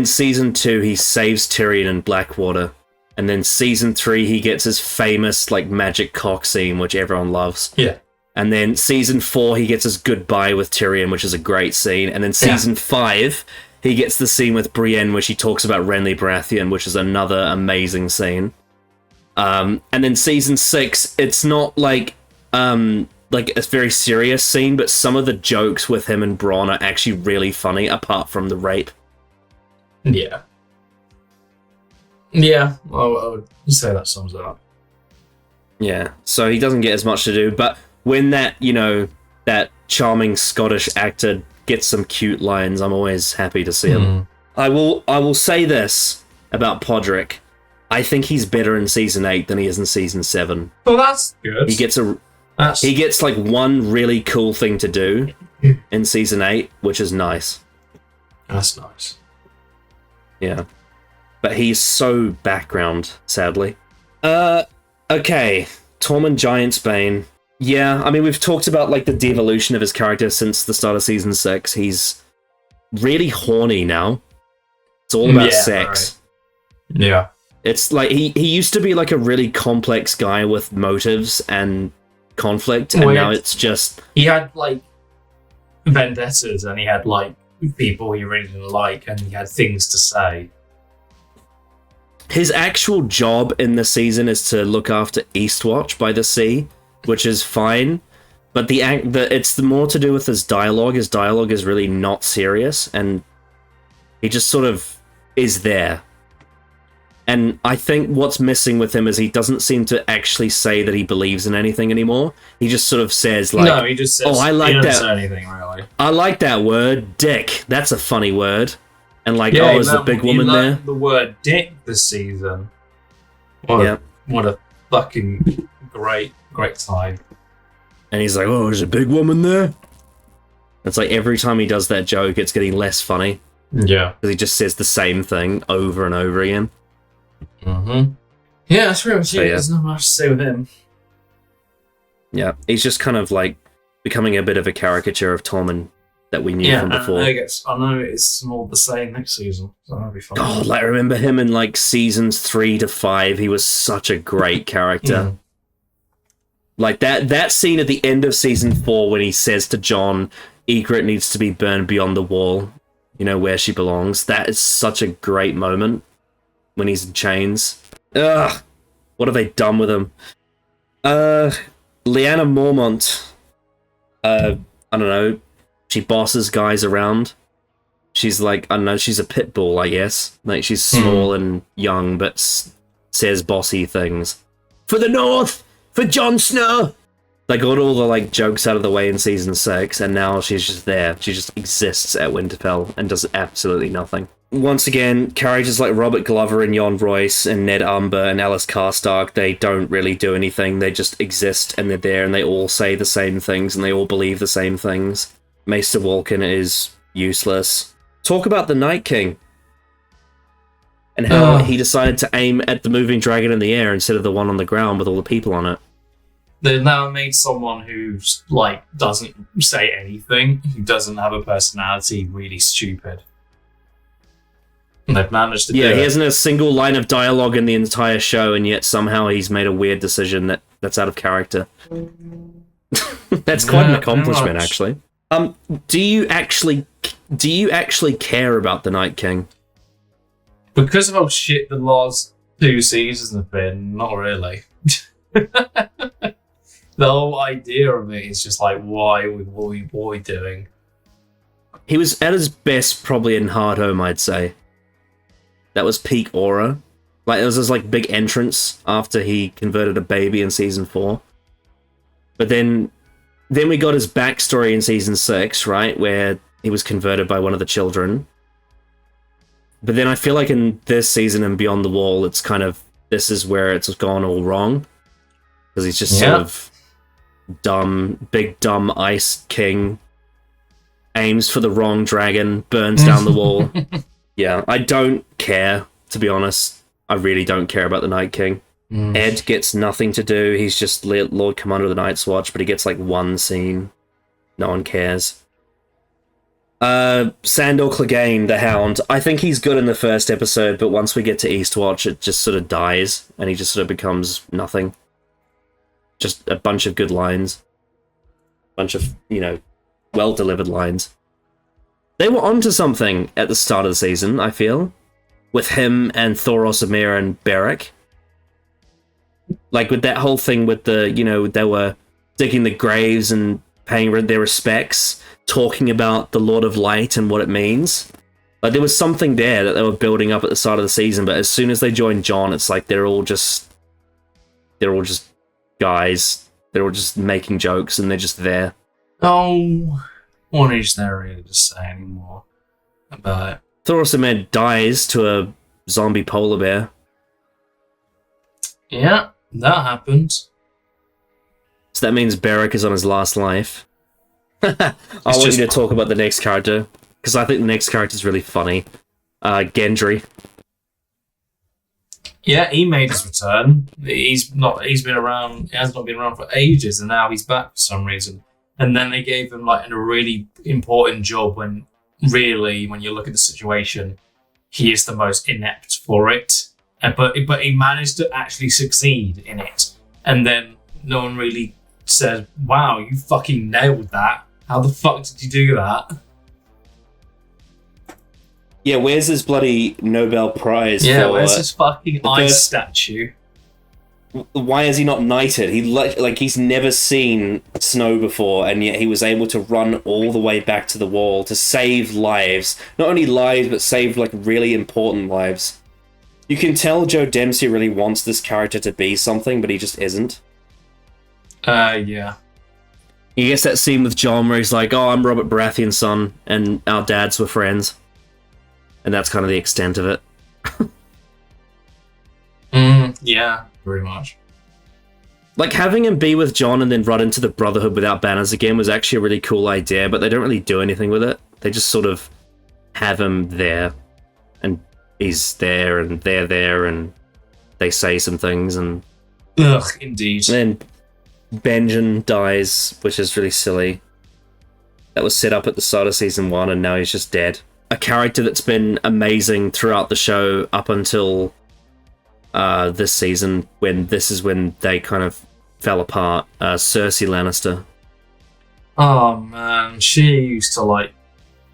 season 2, he saves Tyrion in Blackwater. And then season 3, he gets his famous magic cock scene, which everyone loves. Yeah. And then season 4, he gets his goodbye with Tyrion, which is a great scene. And then season 5, he gets the scene with Brienne, where she talks about Renly Baratheon, which is another amazing scene. And then season 6, it's not a very serious scene, but some of the jokes with him and Bronn are actually really funny, apart from the rape. Yeah. Yeah, I would say that sums it up. Yeah, so he doesn't get as much to do, but when that charming Scottish actor gets some cute lines, I'm always happy to see him. I will say this about Podrick. I think he's better in season 8 than he is in season 7. Well, that's good. He gets one really cool thing to do in season 8, which is nice. That's nice. Yeah. But he's so background, sadly. Okay. Tormund Giantsbane. Yeah, I mean, we've talked about the devolution of his character since the start of season 6. He's really horny now. It's all about sex. Right. Yeah. It's he used to be a really complex guy with motives and conflict, and now it's just... He had vendettas, and he had people he really didn't like, and he had things to say. His actual job in the season is to look after Eastwatch by the sea, which is fine, but it's more to do with his dialogue. His dialogue is really not serious, and he just sort of is there. And I think what's missing with him is he doesn't seem to actually say that he believes in anything anymore. He just sort of says no, he just says, "Oh, I like he that." Doesn't say anything really. I like that word, dick. That's a funny word. And is the big woman there? The word dick this season. What a fucking great time. And he's like, "Oh, there's a big woman there." It's every time he does that joke, it's getting less funny. Yeah, because he just says the same thing over and over again. Mm-hmm. Yeah, that's pretty much it. There's not much to say with him. Yeah, he's just kind of becoming a bit of a caricature of Tormund that we knew from before. I know it's more the same next season, so that'll be fun. God, I remember him in seasons 3 to 5. He was such a great character. That scene at the end of season 4 when he says to Jon, Ygritte needs to be burned beyond the wall, where she belongs. That is such a great moment when he's in chains. Ugh, what have they done with him? Lyanna Mormont. I don't know. She bosses guys around. She's I don't know, she's a pit bull, I guess. She's small and young, but says bossy things. For the North! For Jon Snow! They got all the jokes out of the way in season 6, and now she's just there. She just exists at Winterfell and does absolutely nothing. Once again, characters like Robert Glover and Jon Royce and Ned Umber and Alice Karstark, they don't really do anything. They just exist and they're there, and they all say the same things and they all believe the same things. Maester Walken is useless. Talk about the Night King and how he decided to aim at the moving dragon in the air instead of the one on the ground with all the people on it. They've now made someone who's doesn't say anything, who doesn't have a personality, really stupid. And they've managed to do it. He hasn't a single line of dialogue in the entire show, and yet somehow he's made a weird decision that's out of character. That's quite an accomplishment, actually. Do you actually care about the Night King? Because of how shit the last 2 seasons have been, not really. The whole idea of it is just what are we doing? He was at his best probably in Hard Home, I'd say. That was peak aura. Like, there was this, like, big entrance after he converted a baby in Season 4. But then we got his backstory in Season 6, right? Where he was converted by one of the children. But then I feel like in this season and Beyond the Wall, it's kind of, this is where it's gone all wrong. Because he's just sort of big dumb Ice King, aims for the wrong dragon, burns down the wall. Yeah, I don't care, to be honest. I really don't care about the Night King. Ed gets nothing to do. He's just Lord Commander of the Night's Watch, but he gets like one scene. No one cares. Sandor Clegane, the Hound. I think he's good in the first episode, but once we get to Eastwatch, it just sort of dies, and he just sort of becomes nothing. Just a bunch of good lines. Bunch of, well-delivered lines. They were onto something at the start of the season, I feel. With him and Thoros Amir and Beric. Like, with that whole thing with the, they were digging the graves and paying their respects, talking about the Lord of Light and what it means. Like, there was something there that they were building up at the start of the season, but as soon as they joined Jon, it's like they're all just guys. They're all just making jokes, and they're just there. Oh, what is there really to say anymore about it? Thoros Amir dies to a zombie polar bear. Yeah, that happened. So that means Beric is on his last life. I want you to talk about the next character, because I think the next character is really funny. Gendry. Yeah, he made his return. He's been around. He has not been around for ages, and now he's back for some reason. And then they gave him like a really important job when, really, when you look at the situation, he is the most inept for it. But he managed to actually succeed in it. And then no one really said, "Wow, you fucking nailed that. How the fuck did you do that?" Yeah, where's his bloody Nobel Prize? Yeah, where's his fucking ice statue? Why is he not knighted? He's never seen snow before, and yet he was able to run all the way back to the wall to save lives. Not only lives, but save like really important lives. You can tell Joe Dempsey really wants this character to be something, but he just isn't. Yeah. He gets that scene with Jon where he's like, "Oh, I'm Robert Baratheon's son, and our dads were friends." And that's kind of the extent of it. Yeah, pretty much. Like, having him be with Jon and then run into the Brotherhood without banners again was actually a really cool idea, but they don't really do anything with it. They just sort of have him there, and he's there, and they're there, and they say some things, and... Ugh, indeed. And then Benjen dies, which is really silly. That was set up at the start of Season 1, and now he's just dead. A character that's been amazing throughout the show up until this season, when they kind of fell apart. Cersei Lannister. Oh man, she used to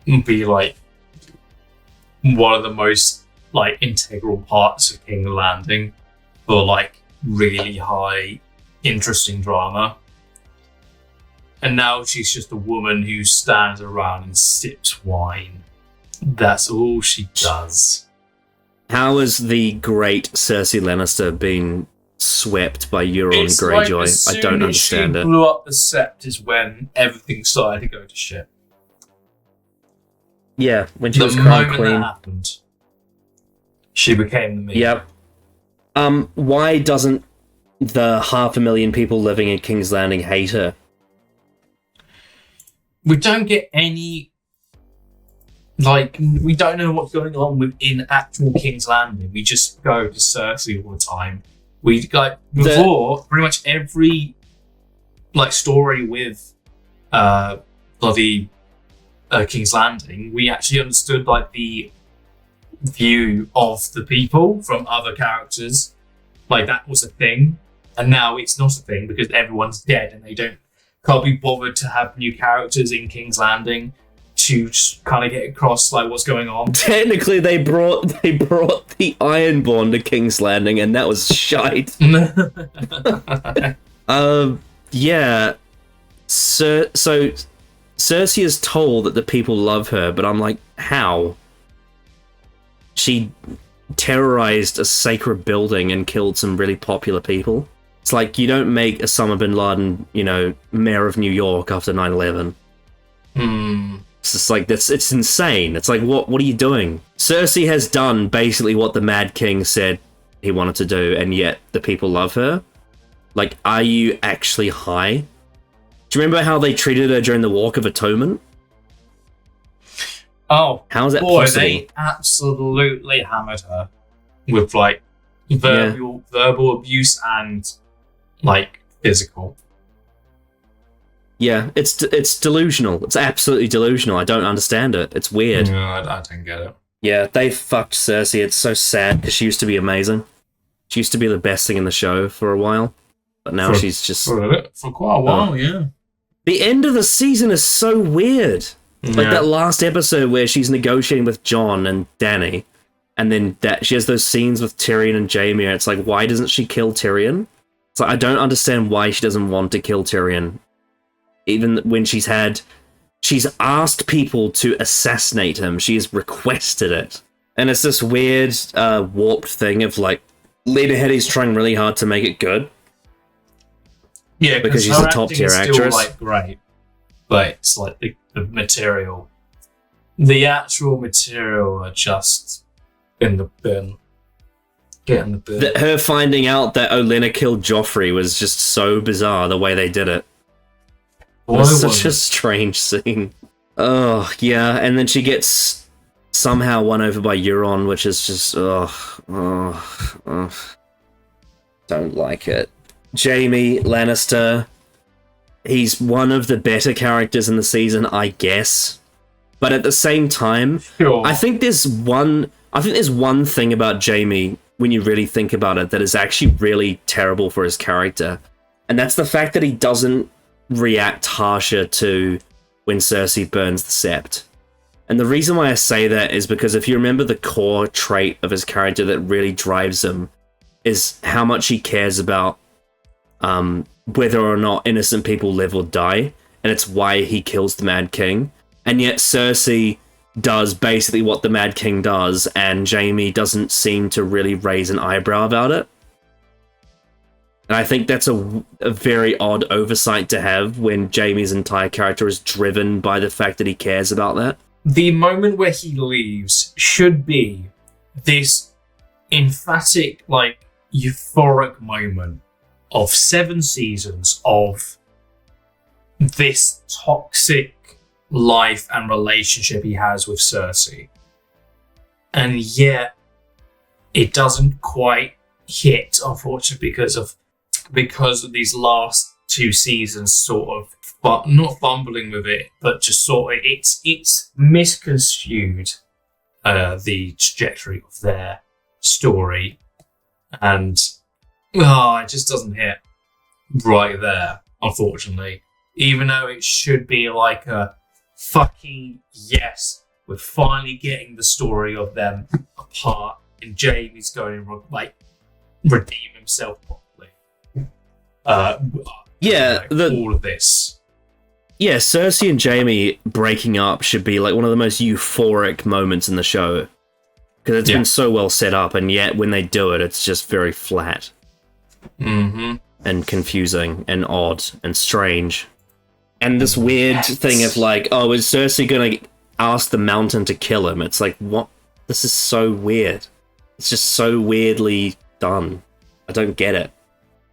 be one of the most integral parts of King's Landing for really high, interesting drama. And now she's just a woman who stands around and sips wine. That's all she does. How has the great Cersei Lannister been swept by Euron Greyjoy? I don't understand it. She blew up the Sept is when everything started to go to shit. Yeah, when she was crowned queen. That happened, she became the meme. Yep. Why doesn't the 500,000 people living in King's Landing hate her? We don't get any... we don't know what's going on within actual King's Landing. We just go to Cersei all the time. Before, pretty much every story with bloody King's Landing, we actually understood the view of the people from other characters. That was a thing, and now it's not a thing because everyone's dead and they can't be bothered to have new characters in King's Landing to just kind of get across what's going on. Technically, they brought the Ironborn to King's Landing, and that was shite. Yeah. So Cersei is told that the people love her, but I'm like, how? She terrorized a sacred building and killed some really popular people. It's like, you don't make Osama bin Laden, mayor of New York after 9/11. It's just like, it's insane. It's like, what are you doing? Cersei has done basically what the Mad King said he wanted to do, and yet the people love her. Like, are you actually high? Do you remember how they treated her during the Walk of Atonement? Oh, how is that possible? They absolutely hammered her with like verbal abuse and like physical. Yeah, it's delusional. It's absolutely delusional. I don't understand it. It's weird. No, I don't get it. Yeah, they fucked Cersei. It's so sad because she used to be amazing. She used to be the best thing in the show for a while, but now she's just for quite a while. Yeah. The end of the season is so weird. Like that last episode where she's negotiating with Jon and Dany, and then that she has those scenes with Tyrion and Jaime, and it's like, why doesn't she kill Tyrion? It's like, I don't understand why she doesn't want to kill Tyrion. Even when she's asked people to assassinate him, she's requested it. And it's this weird, warped thing of like, Lena Headey's trying really hard to make it good. Yeah, because she's a top tier actress. Still, like, great, but it's like the material, the actual material are just in the bin. Get in the bin. Her finding out that Olenna killed Joffrey was just so bizarre. The way they did it. It was such a strange scene. Oh yeah, and then she gets somehow won over by Euron, which is just don't like it. Jaime Lannister, he's one of the better characters in the season, I guess. But at the same time, sure. I think there's one thing about Jaime when you really think about it that is actually really terrible for his character, and that's the fact that he doesn't react harsher to when Cersei burns the sept. And the reason why I say that is because if you remember the core trait of his character that really drives him is how much he cares about whether or not innocent people live or die, and it's why he kills the Mad King. And yet Cersei does basically what the Mad King does, and Jaime doesn't seem to really raise an eyebrow about it. And I think that's a very odd oversight to have when Jaime's entire character is driven by the fact that he cares about that. The moment where he leaves should be this emphatic, like, euphoric moment of 7 seasons of this toxic life and relationship he has with Cersei. And yet, it doesn't quite hit, unfortunately, because of these last 2 seasons sort of, but not fumbling with it, but just sort of, it's misconstrued the trajectory of their story, and it just doesn't hit right there, unfortunately. Even though it should be like a fucking yes, we're finally getting the story of them apart, and Jaime's going to like redeem himself properly. All of this. Yeah, Cersei and Jaime breaking up should be like one of the most euphoric moments in the show. Because it's been so well set up, and yet when they do it, it's just very flat. Mm-hmm. And confusing, and odd, and strange. And this weird thing of like, oh, is Cersei gonna ask the mountain to kill him? It's like, what? This is so weird. It's just so weirdly done. I don't get it.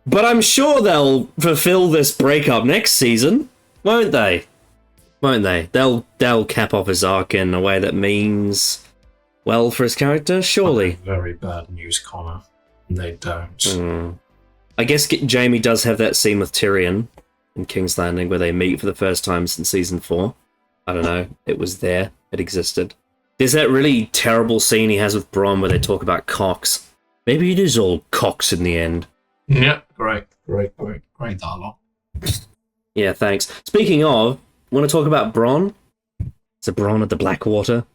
But I'm sure they'll fulfill this breakup next season, won't they? Won't they? They'll cap off his arc in a way that means well for his character, surely. Very bad news, Connor. They don't. I guess Jaime does have that scene with Tyrion in King's Landing where they meet for the first time since season 4. I don't know. It was there. It existed. There's that really terrible scene he has with Bronn where they talk about cocks. Maybe it is all cocks in the end. Yeah, great dialogue. Yeah, thanks. Speaking of, want to talk about Bronn? It's a Bronn at the Blackwater.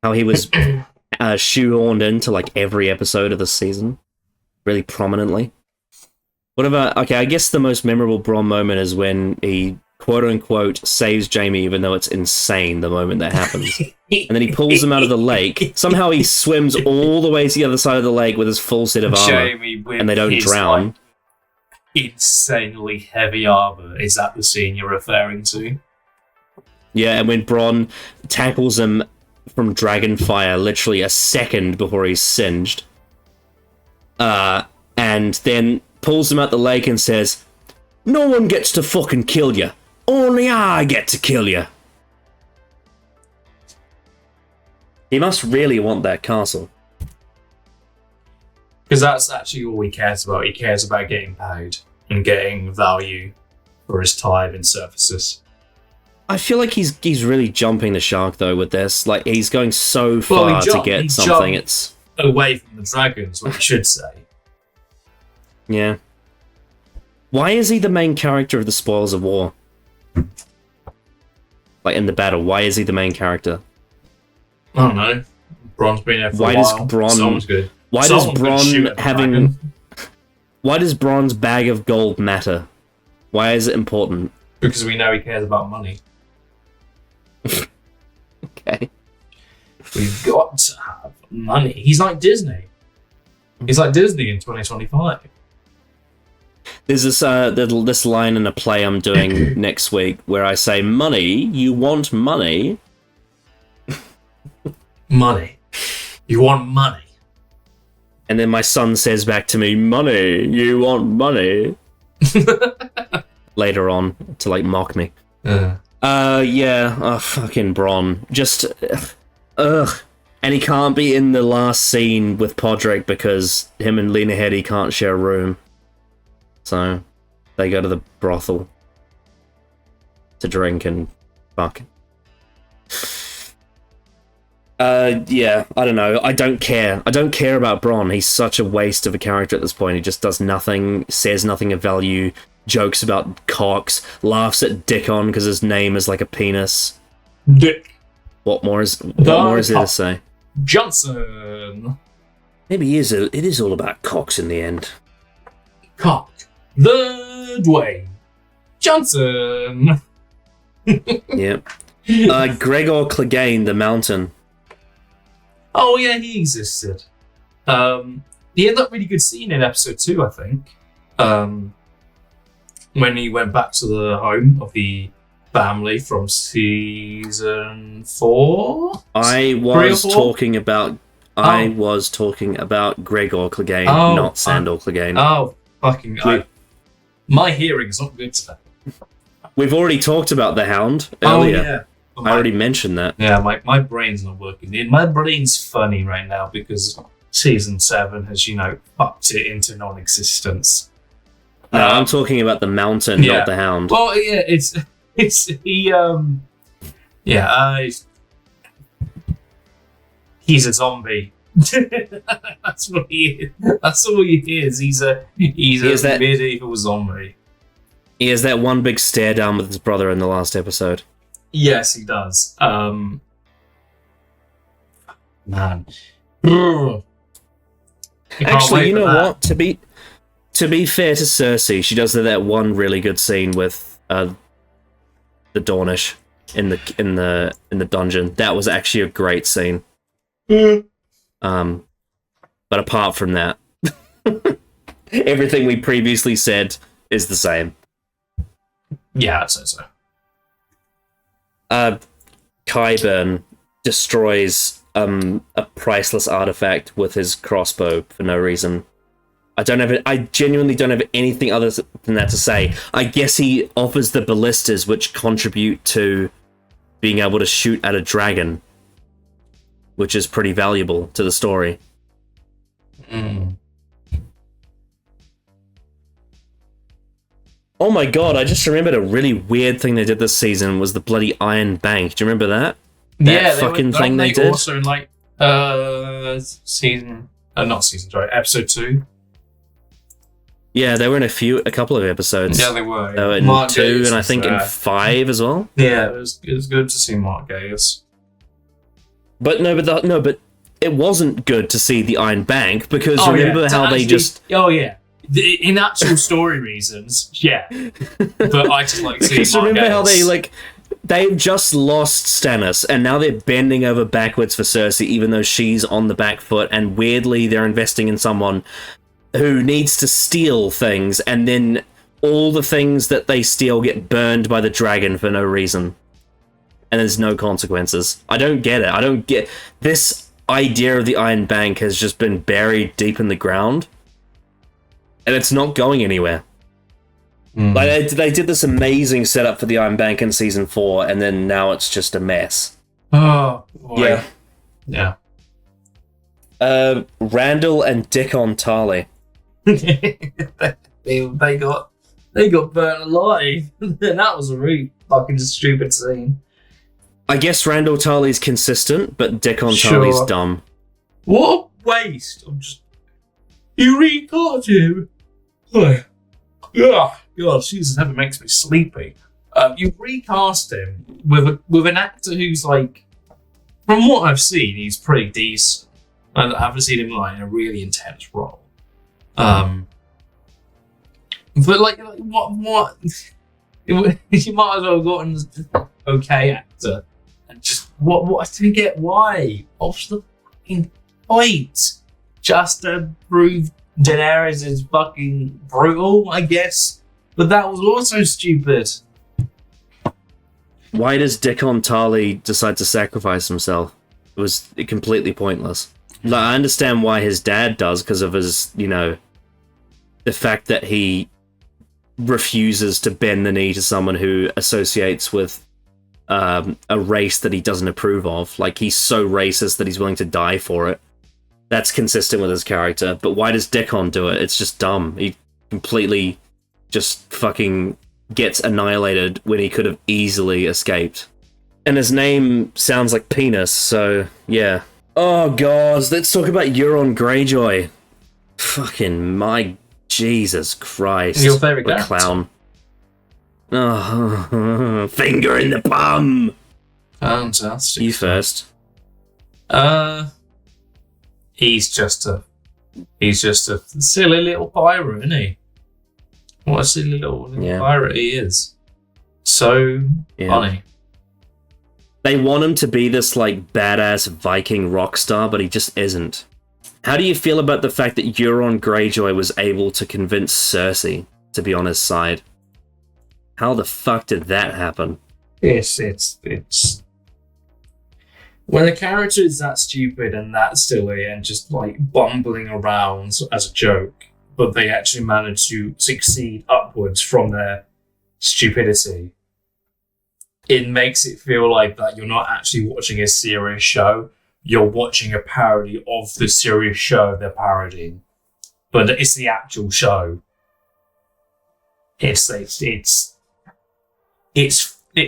How he was shoehorned into like every episode of the season, really prominently. What about? Okay, I guess the most memorable Bronn moment is when he quote-unquote saves Jamie, even though it's insane the moment that happens. And then he pulls him out of the lake. Somehow he swims all the way to the other side of the lake with his full set of armor, and they don't drown. Like, insanely heavy armor. Is that the scene you're referring to? Yeah, and when Bronn tackles him from Dragonfire literally a second before he's singed, and then pulls him out the lake and says, "No one gets to fucking kill you. Only I get to kill you." He must really want that castle. Because that's actually all he cares about. He cares about getting paid and getting value for his time and services. I feel like he's really jumping the shark though with this. Like he's going so far to get something. It's away from the dragons, what you should say. Yeah. Why is he the main character of the Spoils of War? Like in the battle, why is he the main character? I don't know. Bronn's been there for a while. Someone's good. Why does Bronn why does Bronn's bag of gold matter? Why is it important? Because we know he cares about money. Okay. We've got to have money. He's like Disney. He's like Disney in 2025. There's this line in a play I'm doing next week where I say, "Money, you want money?" Money. You want money. And then my son says back to me, "Money, you want money?" Later on, to like mock me. Yeah. Fucking Bronn. Just, ugh. And he can't be in the last scene with Podrick because him and Lena Headey can't share a room. So, they go to the brothel to drink and fuck. Yeah, I don't know. I don't care. I don't care about Bronn. He's such a waste of a character at this point. He just does nothing, says nothing of value, jokes about cocks, laughs at Dickon because his name is like a penis. Dick. What more is there to say? Johnson. Maybe it is all about cocks in the end. Cock. The Dwayne. Johnson. Yeah. Gregor Clegane, the Mountain. Oh yeah, he existed. He had that really good scene in episode 2, I think. When he went back to the home of the family from season 4? I was talking about Gregor Clegane, not Sandor Clegane. Oh, fucking... my hearing's not good today. We've already talked about the Hound earlier. Oh, yeah. I already mentioned that. Yeah, my brain's not working. My brain's funny right now because season 7 has, fucked it into non-existence. No, I'm talking about the Mountain, not the Hound. Well, yeah, he's a zombie. That's what he is. That's all he is. He's a medieval zombie. He has that one big stare down with his brother in the last episode. Yes, he does. Man. Actually, you know what? To be fair to Cersei, she does that one really good scene with the Dornish in the dungeon. That was actually a great scene. But apart from that, everything we previously said is the same. Yeah, I'd say so. Qyburn destroys a priceless artifact with his crossbow for no reason. I genuinely don't have anything other than that to say. I guess he offers the ballistas, which contribute to being able to shoot at a dragon, which is pretty valuable to the story. Oh my god, I just remembered a really weird thing they did this season was the bloody Iron Bank. Do you remember that? That fucking thing they did? Also in episode 2. Yeah, they were in a couple of episodes. Yeah, they were. They were in Mark 2 Gatiss and I think in 5 as well. Yeah, it was good to see Mark Gatiss. But it wasn't good to see the Iron Bank because remember how they just... Oh yeah. In actual story reasons, yeah. But I just like seeing Just remember how they've just lost Stannis, and now they're bending over backwards for Cersei, even though she's on the back foot, and weirdly they're investing in someone who needs to steal things, and then all the things that they steal get burned by the dragon for no reason. And there's no consequences. I don't get it. I don't get... This idea of the Iron Bank has just been buried deep in the ground, and it's not going anywhere. Like they did this amazing setup for the Iron Bank in season 4, and then now it's just a mess. Oh, boy. Yeah. Randall and Dickon Tarly. they got burnt alive. That was a really fucking stupid scene. I guess Randall Tarly's consistent, but Dickon Tarly's dumb. What a waste! You recast him. God, Jesus, heaven makes me sleepy. You recast him with an actor who's like, from what I've seen, he's pretty decent. I haven't seen him like in a really intense role. But like what? You might as well have gotten an okay actor and just what I didn't get why. What's the fucking point? Just to prove Daenerys is fucking brutal, I guess. But that was also stupid. Why does Dickon Tarly decide to sacrifice himself? It was completely pointless. Like, I understand why his dad does, because of his, the fact that he refuses to bend the knee to someone who associates with a race that he doesn't approve of. Like, he's so racist that he's willing to die for it. That's consistent with his character. But why does Dickon do it? It's just dumb. He completely just fucking gets annihilated when he could have easily escaped. And his name sounds like penis, so yeah. Oh god, let's talk about Euron Greyjoy. Fucking my Jesus Christ. Your favourite guy? Clown. Oh, finger in the bum! Fantastic. You first. He's just a silly little pirate, isn't he? What a silly little pirate he is. So funny. They want him to be this like badass Viking rock star, but he just isn't. How do you feel about the fact that Euron Greyjoy was able to convince Cersei to be on his side? How the fuck did that happen? It's when a character is that stupid and that silly and just like bumbling around as a joke, but they actually manage to succeed upwards from their stupidity, it makes it feel like that you're not actually watching a serious show. You're watching a parody of the serious show they're parodying, but it's the actual show. It's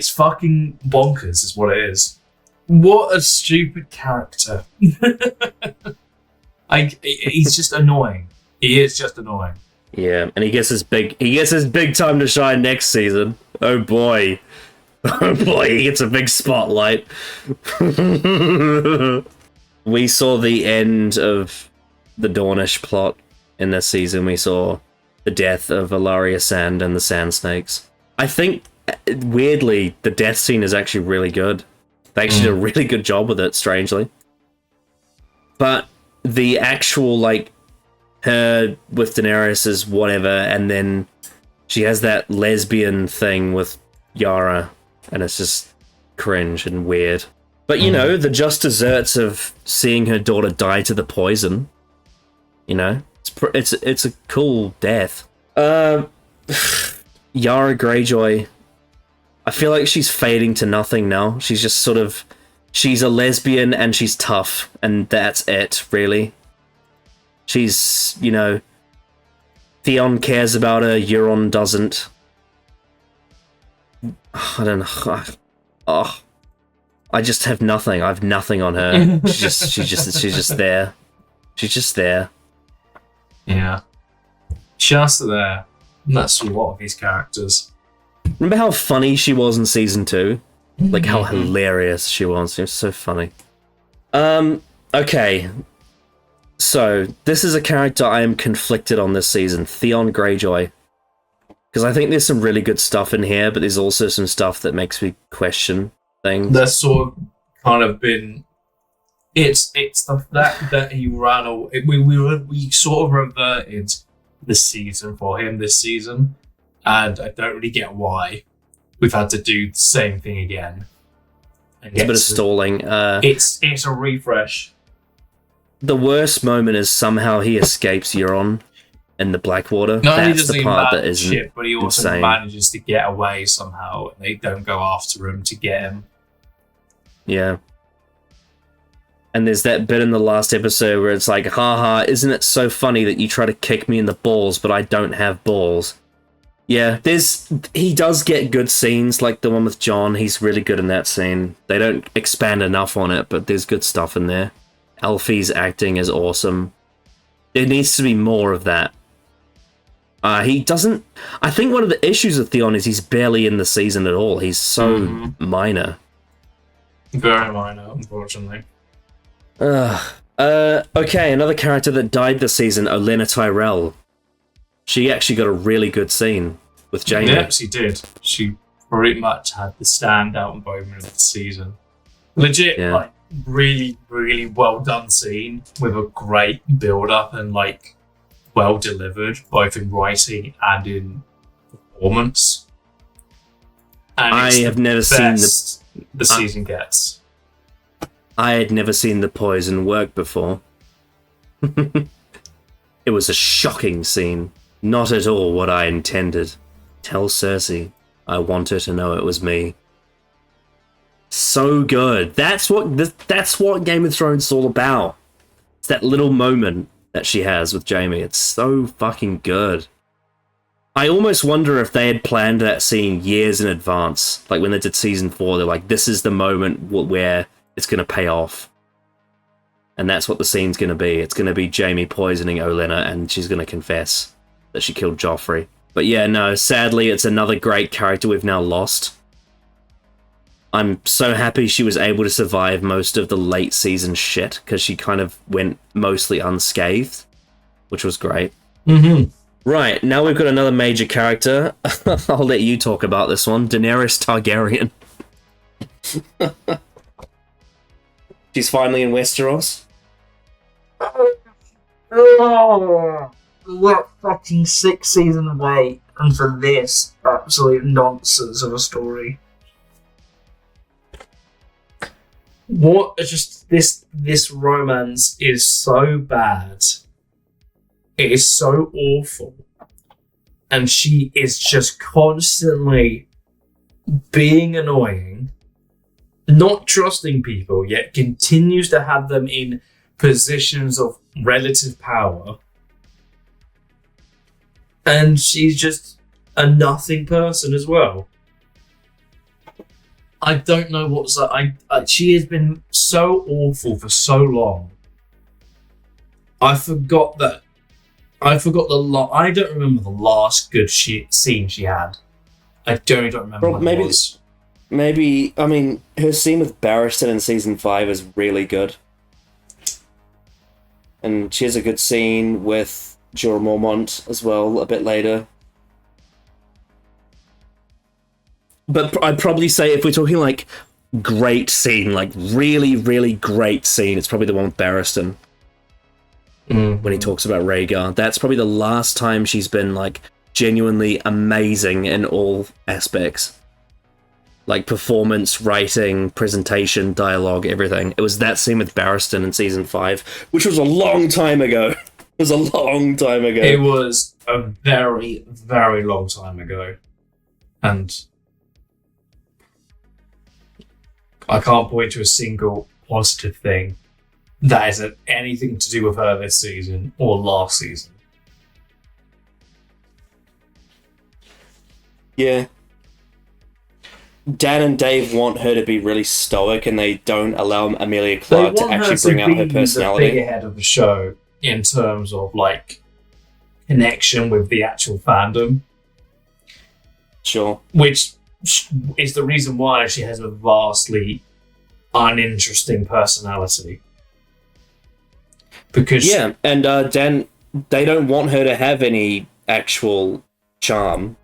fucking bonkers, is what it is. What a stupid character. He's just annoying. He is just annoying. Yeah, and he gets his big time to shine next season. Oh boy. Oh boy, he gets a big spotlight. We saw the end of the Dornish plot in this season. We saw the death of Ilaria Sand and the Sand Snakes. I think, weirdly, the death scene is actually really good. They actually did a really good job with it, strangely. But the actual, like, her with Daenerys is whatever, and then she has that lesbian thing with Yara, and it's just cringe and weird. But, the just desserts of seeing her daughter die to the poison, it's a cool death. Yara Greyjoy, I feel like she's fading to nothing now. She's just sort of... She's a lesbian and she's tough, and that's it, really. She's, Theon cares about her, Euron doesn't. I don't know. Oh, I just have nothing. I have nothing on her. She's just there. She's just there. Yeah. Just there. That's a lot of these characters. Remember how funny she was in season 2? Like how hilarious she was. She was so funny. Okay. So, this is a character I am conflicted on this season, Theon Greyjoy. Because I think there's some really good stuff in here, but there's also some stuff that makes me question things. That's sort of kind of been... It's the fact that he ran away. We sort of reverted the season for him this season, and I don't really get why we've had to do the same thing again. It's a bit of stalling. It's a refresh. The worst moment is somehow he escapes Euron in the Blackwater. Not only That's does the he part that manage isn't shit, but he also insane. manages to get away somehow, and they don't go after him to get him. Yeah. And there's that bit in the last episode where it's like, haha, isn't it so funny that you try to kick me in the balls, but I don't have balls? Yeah, he does get good scenes, like the one with Jon. He's really good in that scene. They don't expand enough on it, but there's good stuff in there. Alfie's acting is awesome. There needs to be more of that. He doesn't... I think one of the issues with Theon is he's barely in the season at all. He's so minor. Very minor, unfortunately. Okay, another character that died this season, Olenna Tyrell. She actually got a really good scene with Jaime. Yep, she did. She pretty much had the standout moment of the season. Legit, like, really, really well done scene with a great build-up and, like, well delivered, both in writing and in performance. And I have never seen the season gets. I had never seen the poison work before. It was a shocking scene. Not at all what I intended. Tell Cersei. I want her to know it was me. So good. That's what Game of Thrones is all about. It's that little moment that she has with Jaime. It's so fucking good. I almost wonder if they had planned that scene years in advance. Like when they did season 4, they're like, this is the moment where it's going to pay off. And that's what the scene's going to be. It's going to be Jaime poisoning Olenna, and she's going to confess that she killed Joffrey. But yeah, no, sadly, it's another great character we've now lost. I'm so happy she was able to survive most of the late season shit, because she kind of went mostly unscathed, which was great. Mm-hmm. Right, now we've got another major character. I'll let you talk about this one. Daenerys Targaryen. She's finally in Westeros. What fucking 6 seasons away, and for this absolute nonsense of a story. What just this romance is so bad. It is so awful. And she is just constantly being annoying, not trusting people, yet continues to have them in positions of relative power. And she's just a nothing person as well. I don't know what's she has been so awful for so long. I forgot the I don't remember the last good scene she had. I don't remember what it was. Maybe, I mean, her scene with Barristan in season 5 is really good. And she has a good scene with Jorah Mormont as well, a bit later. But I'd probably say if we're talking, like, great scene, like, really, really great scene, it's probably the one with Barristan. Mm-hmm. When he talks about Rhaegar. That's probably the last time she's been, like, genuinely amazing in all aspects. Like, performance, writing, presentation, dialogue, everything. It was that scene with Barristan in season 5, which was a long time ago. It was a long time ago. It was a very, very long time ago. And I can't point to a single positive thing that has anything to do with her this season or last season. Yeah. Dan and Dave want her to be really stoic, and they don't allow Amelia Clark to actually bring out her personality. The figurehead of the show in terms of like connection with the actual fandom. Sure. Which is the reason why she has a vastly uninteresting personality. Because Yeah, and Dan, they don't want her to have any actual charm.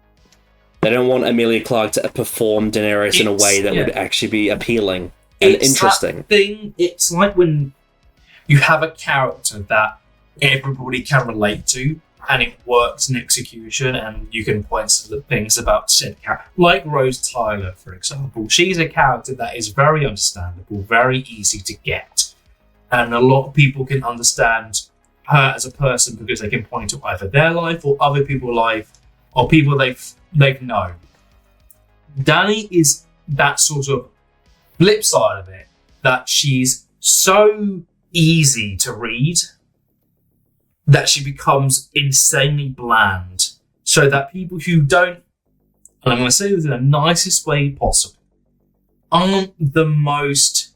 They don't want Emilia Clarke to perform Daenerys in a way that would actually be appealing and interesting. That thing, it's like when you have a character that everybody can relate to, and it works in execution, and you can point to the things about said character. Like Rose Tyler, for example. She's a character that is very understandable, very easy to get. And a lot of people can understand her as a person because they can point to either their life or other people's life, or people they've known. Dany is that sort of flip side of it, that she's so easy to read that she becomes insanely bland, so that people who don't, and I'm going to say this in the nicest way possible, aren't the most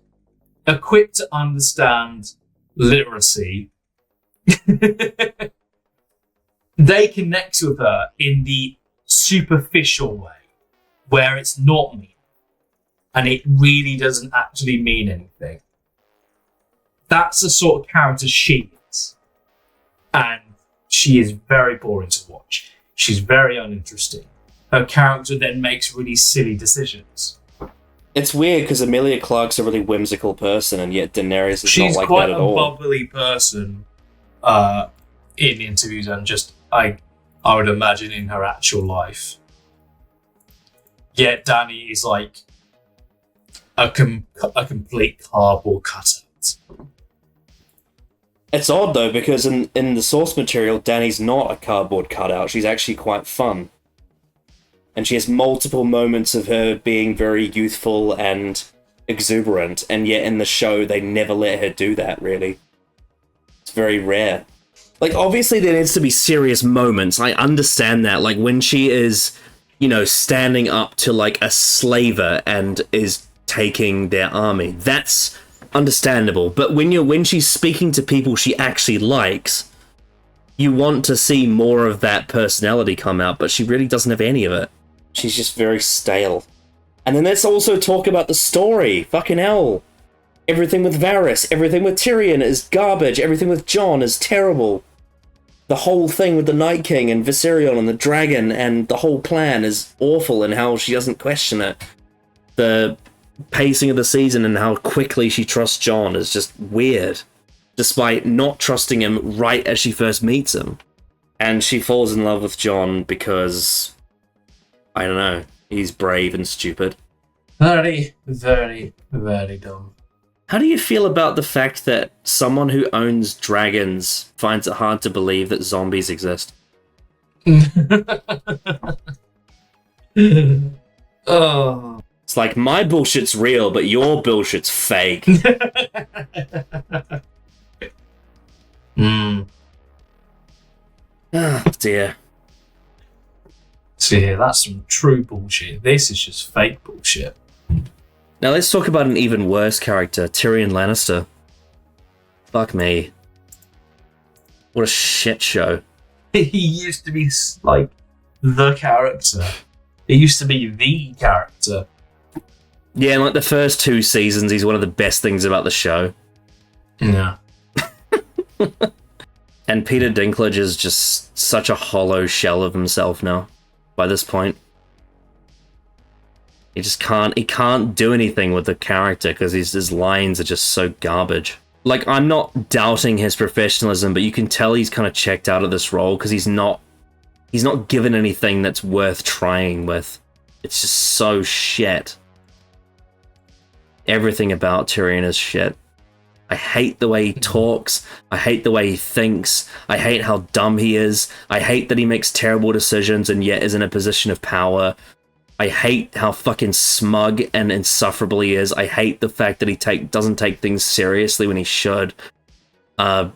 equipped to understand literacy, they connect with her in the superficial way, where it's not mean, and it really doesn't actually mean anything. That's the sort of character she is. And she is very boring to watch. She's very uninteresting. Her character then makes really silly decisions. It's weird because Emilia Clarke's a really whimsical person, and yet Daenerys is not like that at all. She's quite a bubbly person in interviews, and just I would imagine in her actual life. Yet Dany is like a complete cardboard cutout. It's odd though, because in the source material, Dany's not a cardboard cutout. She's actually quite fun. And she has multiple moments of her being very youthful and exuberant, and yet in the show, they never let her do that, really. It's very rare. Like, obviously there needs to be serious moments, I understand that. Like, when she is, you know, standing up to, like, a slaver and is taking their army. That's understandable. But when she's speaking to people she actually likes, you want to see more of that personality come out, but she really doesn't have any of it. She's just very stale. And then let's also talk about the story. Fucking hell. Everything with Varys, everything with Tyrion is garbage, everything with Jon is terrible. The whole thing with the Night King and Viserion and the dragon and the whole plan is awful, and how she doesn't question it. The pacing of the season and how quickly she trusts Jon is just weird, despite not trusting him right as she first meets him. And she falls in love with Jon because, I don't know, he's brave and stupid. Very, very, very dumb. How do you feel about the fact that someone who owns dragons finds it hard to believe that zombies exist? Oh. It's like, my bullshit's real, but your bullshit's fake. Ah, dear. See, that's some true bullshit. This is just fake bullshit. Now let's talk about an even worse character, Tyrion Lannister. Fuck me. What a shit show. He used to be, like, the character. He used to be the character. Yeah, in like the first 2 seasons, he's one of the best things about the show. Yeah. And Peter Dinklage is just such a hollow shell of himself now, by this point. He can't do anything with the character because his lines are just so garbage. Like, I'm not doubting his professionalism, but you can tell he's kind of checked out of this role because he's not given anything that's worth trying with. It's just so shit. Everything about Tyrion is shit. I hate the way he talks. I hate the way he thinks. I hate how dumb he is. I hate that he makes terrible decisions and yet is in a position of power. I hate how fucking smug and insufferable he is. I hate the fact that he doesn't take things seriously when he should. I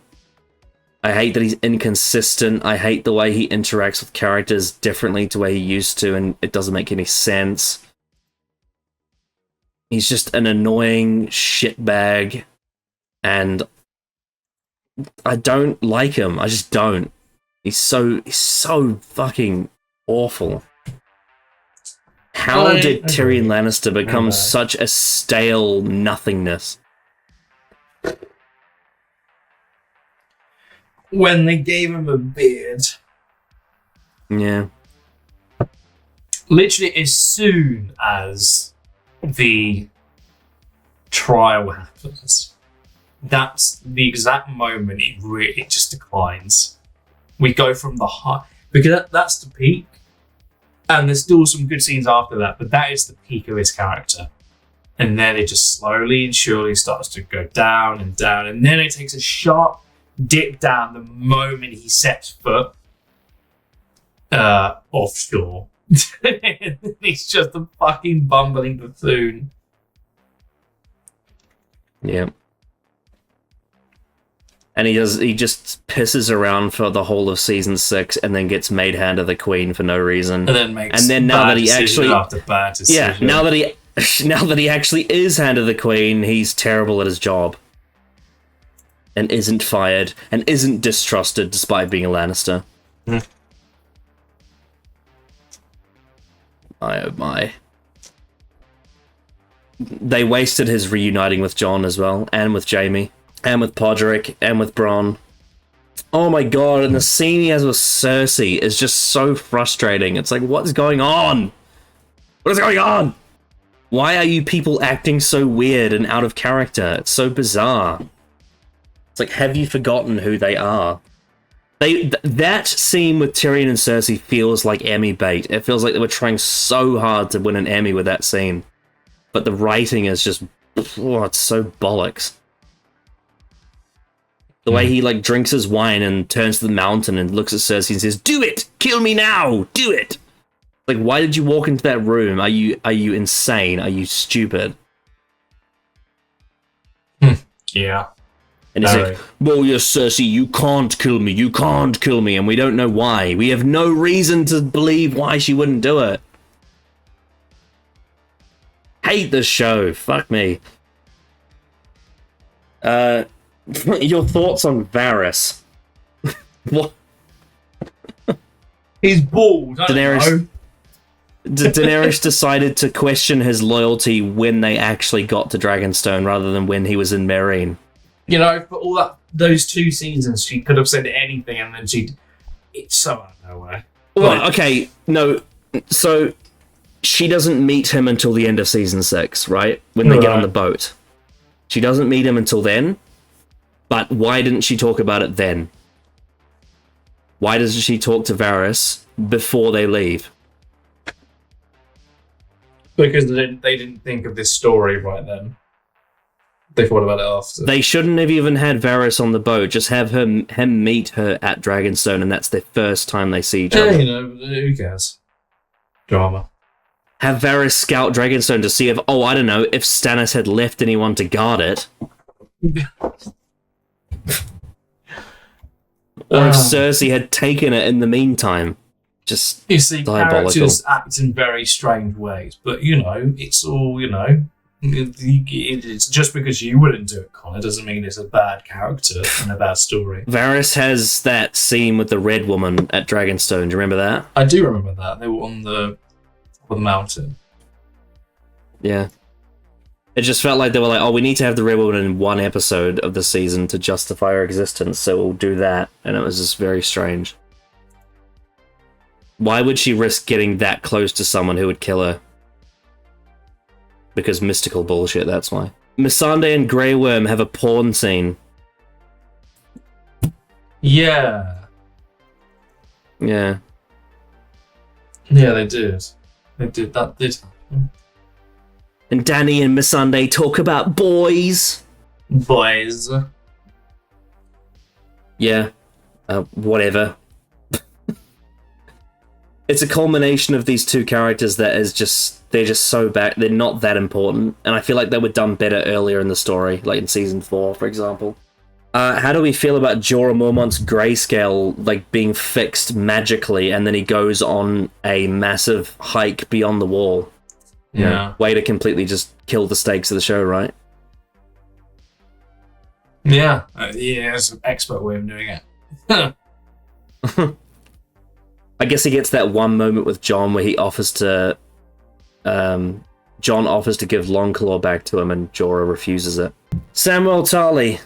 hate that he's inconsistent. I hate the way he interacts with characters differently to the way he used to, and it doesn't make any sense. He's just an annoying shitbag, and I don't like him. I just don't. He's so fucking awful. How did Tyrion Lannister become such a stale nothingness? when they gave him a beard. Yeah. Literally, as soon as the trial happens, that's the exact moment it just declines. We go from the high, because that's the peak, and there's still some good scenes after that, but that is the peak of his character. And then it just slowly and surely starts to go down, and then it takes a sharp dip down the moment he sets foot offshore. He's just a fucking bumbling buffoon. Yeah. And he just pisses around for the whole of season 6 and then gets made Hand of the Queen for no reason. And then makes now that he actually bad decision. now that he actually is Hand of the Queen, he's terrible at his job. And isn't fired and isn't distrusted despite being a Lannister. Mm. My oh my. They wasted his reuniting with Jon as well, and with Jaime, and with Podrick, and with Bronn. Oh my god, and the scene he has with Cersei is just so frustrating. It's like, what's going on? What is going on? Why are you people acting so weird and out of character? It's so bizarre. It's like, have you forgotten who they are? That scene with Tyrion and Cersei feels like Emmy bait. It feels like they were trying so hard to win an Emmy with that scene. But the writing is just, it's so bollocks. The way he like drinks his wine and turns to the mountain and looks at Cersei and says, "Do it! Kill me now! Do it!" Like, why did you walk into that room? Are you insane? Are you stupid? Yeah. And he's like, "Well, yes, Cersei, you can't kill me. You can't kill me." And we don't know why. We have no reason to believe why she wouldn't do it. Hate this show. Fuck me. Your thoughts on Varys? What? He's bald. Daenerys decided to question his loyalty when they actually got to Dragonstone rather than when he was in Meereen. You know, for all those 2 seasons, she could have said anything, and then it's so out of nowhere. Well, okay, no. So she doesn't meet him until the end of season 6, right? When they get on the boat. She doesn't meet him until then. But why didn't she talk about it then? Why does she talk to Varys before they leave? Because they didn't think of this story right then. They thought about it after. They shouldn't have even had Varys on the boat. Just have him meet her at Dragonstone, and that's the first time they see each other. Yeah, you know, who cares? Drama. Have Varys scout Dragonstone to see if, I don't know, if Stannis had left anyone to guard it. Or if Cersei had taken it in the meantime. Just you see, diabolical. Characters act in very strange ways, but you know, it's all, you know, it's just because you wouldn't do it, Connor, doesn't mean it's a bad character and a bad story. Varys has that scene with the red woman at Dragonstone. Do you remember that? I do remember that. They were on the mountain. Yeah. It just felt like they were like, we need to have the red woman in one episode of the season to justify her existence, so we'll do that. And it was just very strange. Why would she risk getting that close to someone who would kill her? Because mystical bullshit, that's why. Missandei and Grey Worm have a porn scene. Yeah. Yeah. Yeah, they did. They did. That did happen. And Dany and Missandei talk about boys. Boys. Yeah. Whatever. It's a culmination of these two characters that is just, they're just so bad, they're not that important, and I feel like they were done better earlier in the story, like in season 4, for example. How do we feel about Jorah Mormont's grayscale, like, being fixed magically, and then he goes on a massive hike beyond the wall? Yeah. Way to completely just kill the stakes of the show, right? Yeah. Yeah, it's an expert way of doing it. I guess he gets that one moment with Jon where he offers to... Jon offers to give Longclaw back to him and Jorah refuses it. Samuel Tarly.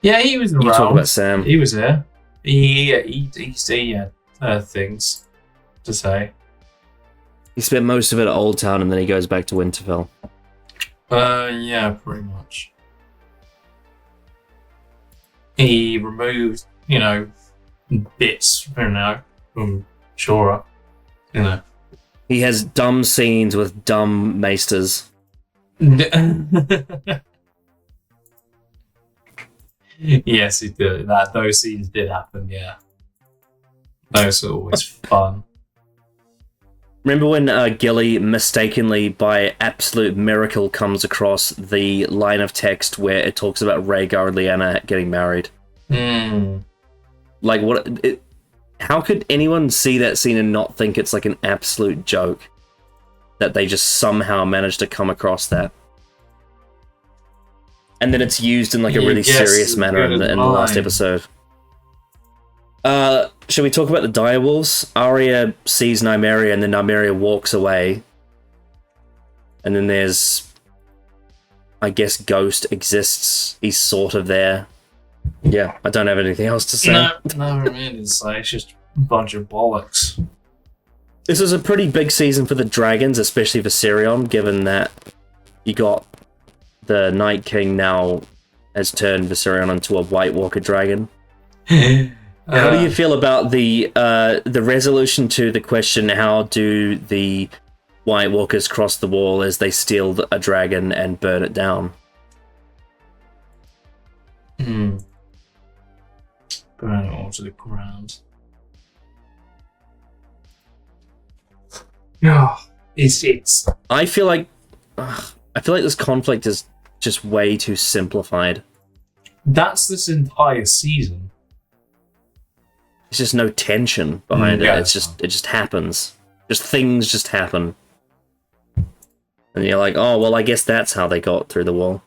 Yeah, he was around. You talk about Sam. He was there. He had things to say. He spent most of it at Old Town, and then he goes back to Winterfell. Yeah, pretty much. He removed, bits, from Shora, He has dumb scenes with dumb maesters. Yes, it did. Those scenes did happen, yeah. Those are always fun. Remember when Gilly mistakenly, by absolute miracle, comes across the line of text where it talks about Rhaegar and Lyanna getting married? Like, how could anyone see that scene and not think it's like an absolute joke? That they just somehow managed to come across that. And then it's used in like a really serious manner in the last episode. Should we talk about the direwolves? Arya sees Nymeria and then Nymeria walks away. And then there's... I guess Ghost exists. He's sort of there. Yeah, I don't have anything else to say. No, I mean, it's just a bunch of bollocks. This was a pretty big season for the dragons, especially for Sirion, given that you got the Night King now has turned Viserion into a White Walker dragon. How do you feel about the resolution to the question, how do the White Walkers cross the wall as they steal a dragon and burn it down? Burn it all to the ground. Yeah, it's. I feel like this conflict is just way too simplified. That's this entire season. There's just no tension behind it. It just happens. Things just happen. And you're like, oh well, I guess that's how they got through the wall.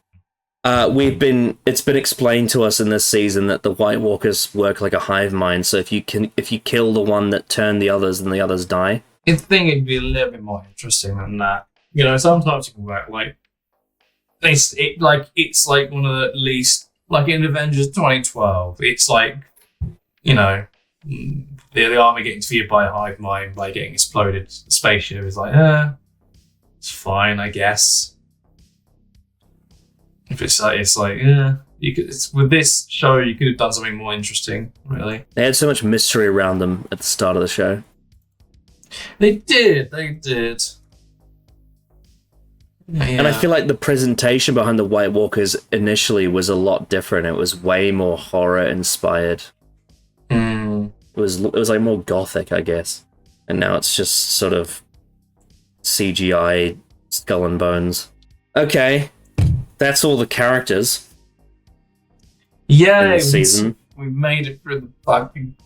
It's been explained to us in this season that the White Walkers work like a hive mind. So if you kill the one that turned the others, then the others die. I think it'd be a little bit more interesting than that. Sometimes you can work it's like one of the least, like in Avengers 2012. It's like, the army getting defeated by a hive mind by getting exploded. The spaceship is like, it's fine, I guess. If it's like, with this show, you could have done something more interesting, really. They had so much mystery around them at the start of the show. They did. Yeah. And I feel like the presentation behind the White Walkers initially was a lot different. It was way more horror inspired. It was like more gothic, I guess. And now it's just sort of CGI skull and bones. Okay, that's all the characters. Yeah, in this season. We made it through the fucking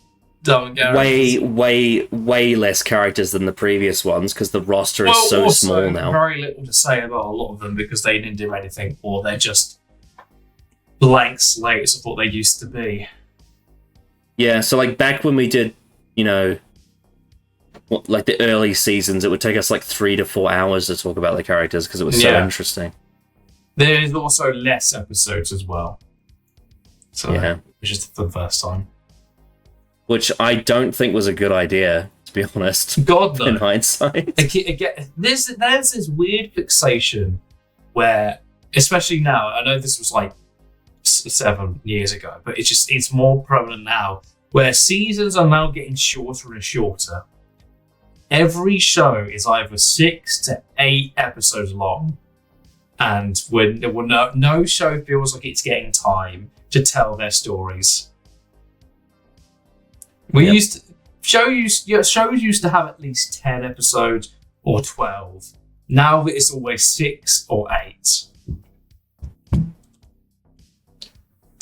dumb characters. Way less characters than the previous ones because the roster is so small now. Very little to say about a lot of them because they didn't do anything, or they're just blank slates of what they used to be. Yeah, so like back when we did, like the early seasons, it would take us like 3 to 4 hours to talk about the characters because it was so interesting. There is also less episodes as well. So, which is the first time. Which I don't think was a good idea, to be honest. God, no. In hindsight. Again, there's this weird fixation where, especially now, I know this was like 7 years ago, but it's more prevalent now, where seasons are now getting shorter and shorter. Every show is either 6 to 8 episodes long, and no show feels like it's getting time to tell their stories. Shows used to have at least 10 episodes or 12. Now it's always 6 or 8.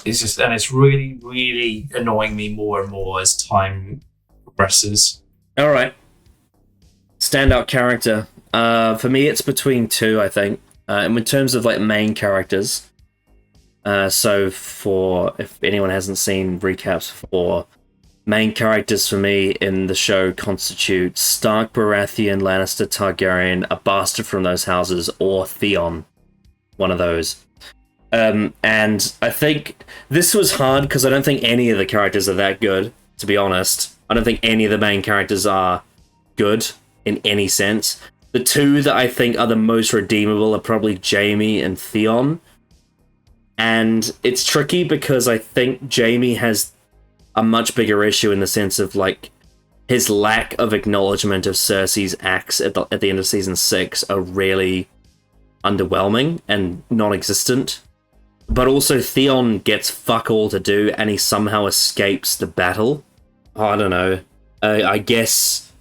It's really, really annoying me more and more as time progresses. All right. Standout character. For me, it's between 2, I think. And in terms of like main characters. So if anyone hasn't seen recaps for main characters for me in the show constitute Stark, Baratheon, Lannister, Targaryen, a bastard from those houses, or Theon. One of those. And I think this was hard because I don't think any of the characters are that good, to be honest. I don't think any of the main characters are good in any sense. The two that I think are the most redeemable are probably Jamie and Theon. And it's tricky because I think Jamie has a much bigger issue in the sense of, like, his lack of acknowledgement of Cersei's acts at the end of season 6 are really underwhelming and non-existent. But also Theon gets fuck all to do and he somehow escapes the battle. I don't know. I guess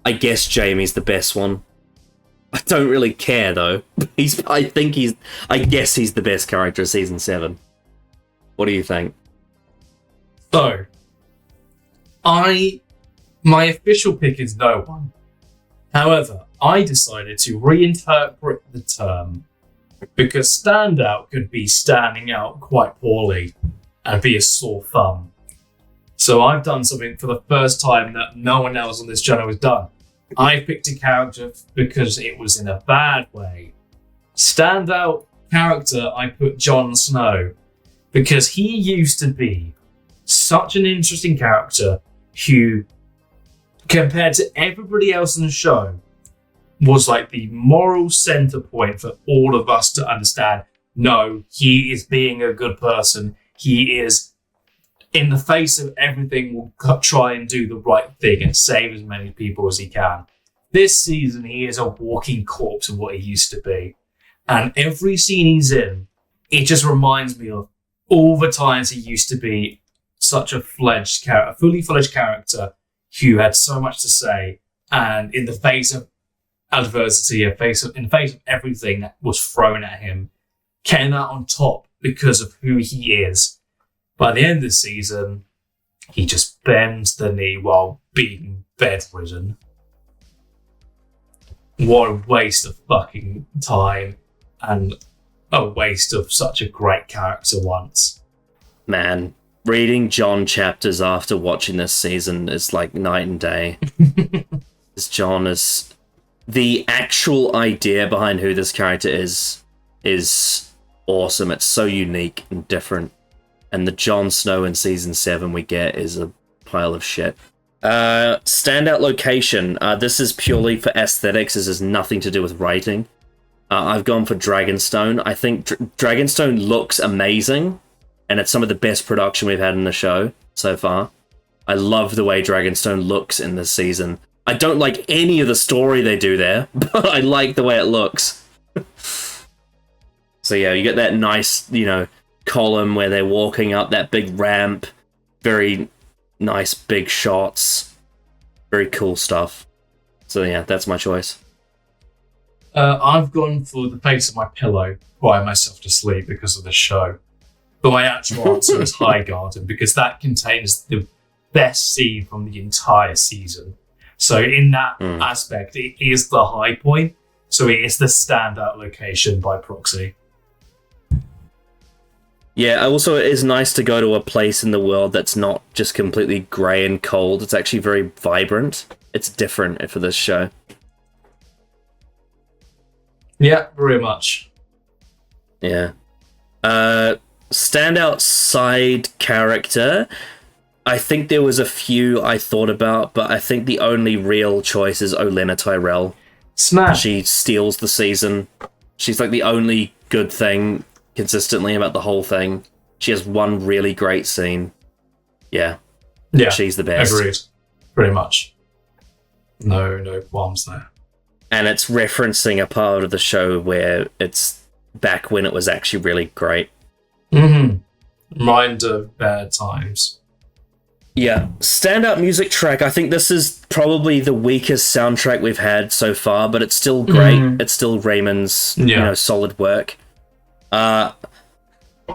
Jamie's the best one. I don't really care though. I guess he's the best character of season 7. What do you think? So, my official pick is no one. However, I decided to reinterpret the term because standout could be standing out quite poorly and be a sore thumb. So I've done something for the first time that no one else on this channel has done. I picked a character because it was in a bad way. Standout character, I put Jon Snow because he used to be such an interesting character who, compared to everybody else in the show, was like the moral center point for all of us to understand, no, he is being a good person. He is, in the face of everything, will try and do the right thing and save as many people as he can. This season, he is a walking corpse of what he used to be. And every scene he's in, it just reminds me of all the times he used to be such a fully fledged character who had so much to say, and in the face of adversity, in the face of everything that was thrown at him, came out on top because of who he is. By the end of the season, he just bends the knee while being bedridden. What a waste of fucking time, and a waste of such a great character once. Man, reading Jon chapters after watching this season is like night and day. Jon is... The actual idea behind who this character is awesome. It's so unique and different. And the Jon Snow in season 7 we get is a pile of shit. Standout location. This is purely for aesthetics. This has nothing to do with writing. I've gone for Dragonstone. I think Dragonstone looks amazing, and it's some of the best production we've had in the show so far. I love the way Dragonstone looks in this season. I don't like any of the story they do there, but I like the way it looks. So yeah, you get that nice, column where they're walking up that big ramp. Very nice big shots. Very cool stuff. So yeah, that's my choice. I've gone for the face of my pillow, crying myself to sleep because of the show. But my actual answer is High Garden, because that contains the best scene from the entire season. So in that aspect, it is the high point. So it is the standout location by proxy. Yeah, also it is nice to go to a place in the world that's not just completely grey and cold. It's actually very vibrant. It's different for this show. Yeah, very much. Yeah. Standout side character. I think there was a few I thought about, but I think the only real choice is Olenna Tyrell. Smash. She steals the season. She's like the only good thing consistently about the whole thing. She has one really great scene. Yeah. She's the best. Agreed. Pretty much. No qualms there. And it's referencing a part of the show where it's back when it was actually really great. Mind of bad times. Yeah, standout music track. I think this is probably the weakest soundtrack we've had so far, but it's still great. It's still Raymond's, solid work. And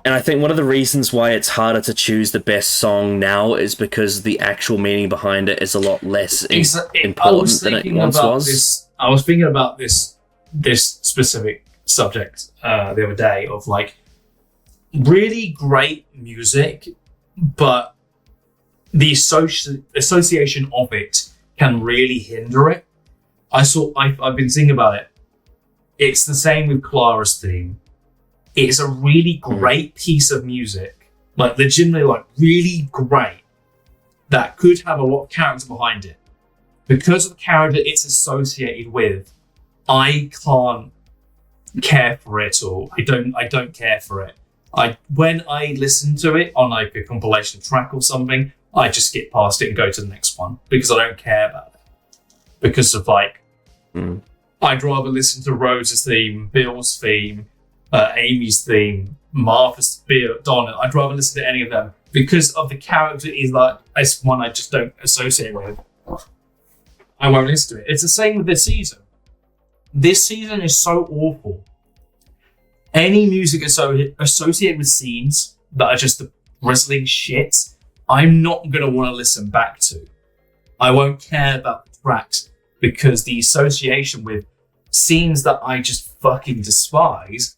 I think one of the reasons why it's harder to choose the best song now is because the actual meaning behind it is a lot less important than it once was. I was thinking about this specific subject the other day of like really great music, but the association of it can really hinder it. I've been thinking about it. It's the same with Clara's theme. It's a really great piece of music, like legitimately, like really great, that could have a lot of character behind it. Because of the character it's associated with, I can't care for it, or I don't care for it. When I listen to it on like a compilation track or something, I just skip past it and go to the next one because I don't care about it. Because of like, I'd rather listen to Rose's theme, Bill's theme, Amy's theme, Martha's theme, Donna. I'd rather listen to any of them because of the character is like, it's one I just don't associate with. I won't listen to it. It's the same with this season. This season is so awful. Any music associated with scenes that are just the bristling shit, I'm not going to want to listen back to. I won't care about the tracks because the association with scenes that I just fucking despise,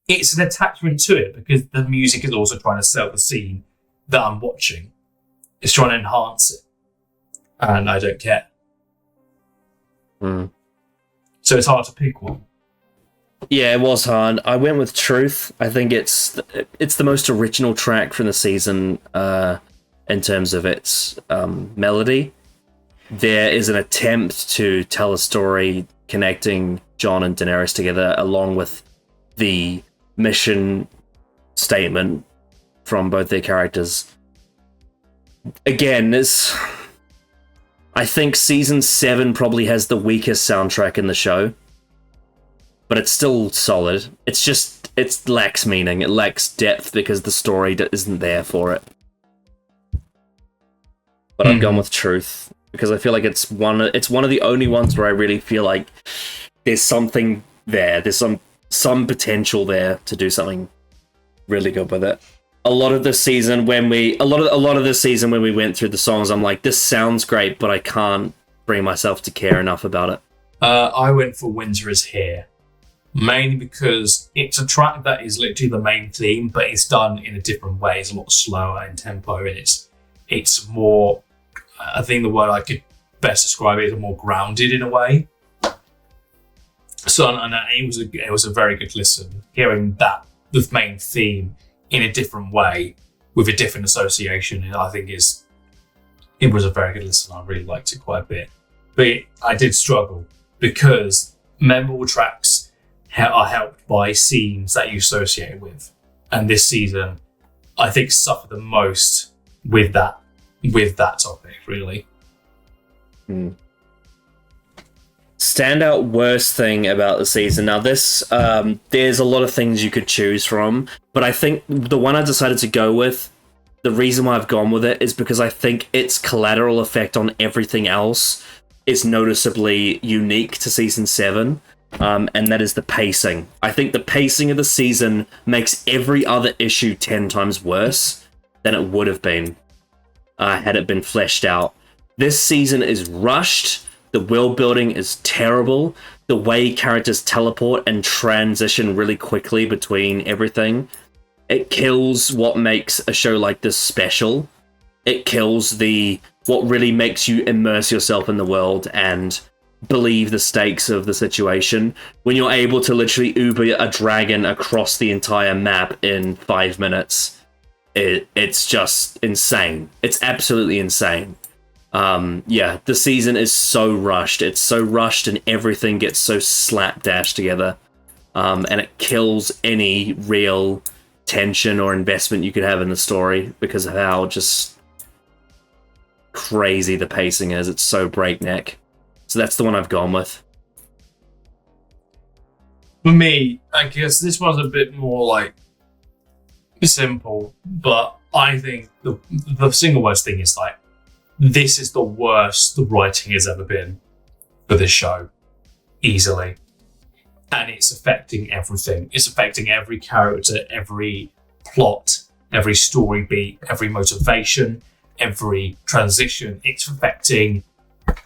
it's an attachment to it because the music is also trying to sell the scene that I'm watching. It's trying to enhance it. And I don't care. So it's hard to pick one. Yeah, it was hard. I went with Truth. I think it's the most original track from the season in terms of its melody. There is an attempt to tell a story connecting Jon and Daenerys together, along with the mission statement from both their characters. Again, I think season 7 probably has the weakest soundtrack in the show, but it's still solid. It lacks meaning. It lacks depth because the story isn't there for it. But I've gone with Truth because I feel like it's one of the only ones where I really feel like there's something there. There's some potential there to do something really good with it. A lot of the season when we went through the songs, I'm like, this sounds great, but I can't bring myself to care enough about it. I went for Winter is Here, mainly because it's a track that is literally the main theme, but it's done in a different way. It's a lot slower in tempo, and it's more. I think the word I could best describe it is more grounded in a way. So, and it was a very good listen. Hearing that the main theme in a different way with a different association, I think it was a very good listen. I really liked it quite a bit, but I did struggle because memorable tracks are helped by scenes that you associate with, and this season I think suffered the most with that topic, really. Standout worst thing about the season. Now this, there's a lot of things you could choose from, but I think the one I decided to go with, the reason why I've gone with it is because I think its collateral effect on everything else is noticeably unique to season 7, and that is the pacing. I think the pacing of the season makes every other issue 10 times worse than it would have been had it been fleshed out. This season is rushed. The world building is terrible. The way characters teleport and transition really quickly between everything, it kills what makes a show like this special. It kills what really makes you immerse yourself in the world and believe the stakes of the situation. When you're able to literally Uber a dragon across the entire map in 5 minutes, it's just insane. It's absolutely insane. The season is so rushed. It's so rushed and everything gets so slapdash together. And it kills any real tension or investment you could have in the story because of how just crazy the pacing is. It's so breakneck. So that's the one I've gone with. For me, I guess this one's a bit more like simple, but I think the single worst thing is like, this is the worst the writing has ever been for this show, easily. And it's affecting everything. It's affecting every character, every plot, every story beat, every motivation, every transition. It's affecting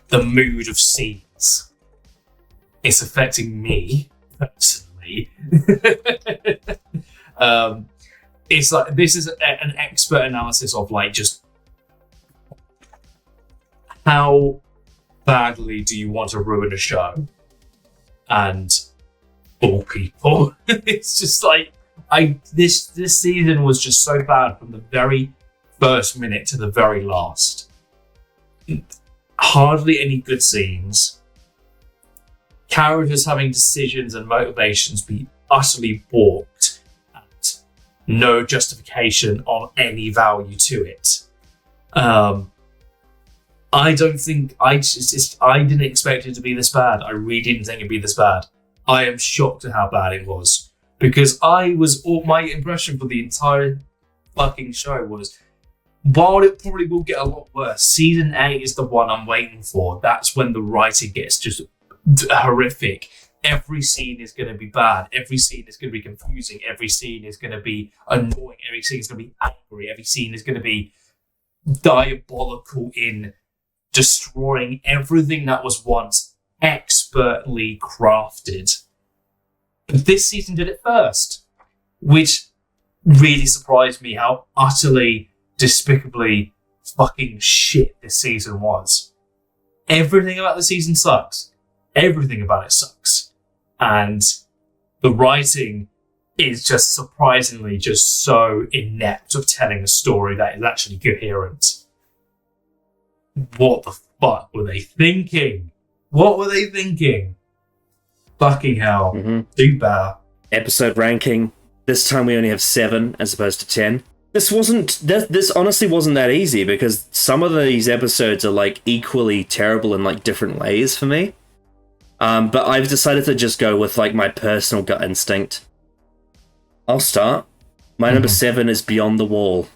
the mood of scenes. It's affecting me, personally. It's like, this is an expert analysis of like just how badly do you want to ruin a show and all people. It's just like, this season was just so bad from the very first minute to the very last. Hardly any good scenes. Characters having decisions and motivations be utterly balked, and no justification on any value to it. I don't think I didn't expect it to be this bad. I really didn't think it'd be this bad. I am shocked at how bad it was, because my impression for the entire fucking show was, while it probably will get a lot worse, season 8 is the one I'm waiting for. That's when the writing gets just horrific. Every scene is going to be bad. Every scene is going to be confusing. Every scene is going to be annoying. Every scene is going to be angry. Every scene is going to be diabolical in destroying everything that was once expertly crafted. But this season did it first, which really surprised me how utterly, despicably fucking shit this season was. Everything about the season sucks. Everything about it sucks. And the writing is just surprisingly just so inept of telling a story that is actually coherent. What the fuck were they thinking? What were they thinking? Fucking hell. Do better. Episode ranking. This time we only have 7 as opposed to 10. This honestly wasn't that easy, because some of these episodes are like equally terrible in like different ways for me. But I've decided to just go with like my personal gut instinct. I'll start. My number 7 is Beyond the Wall.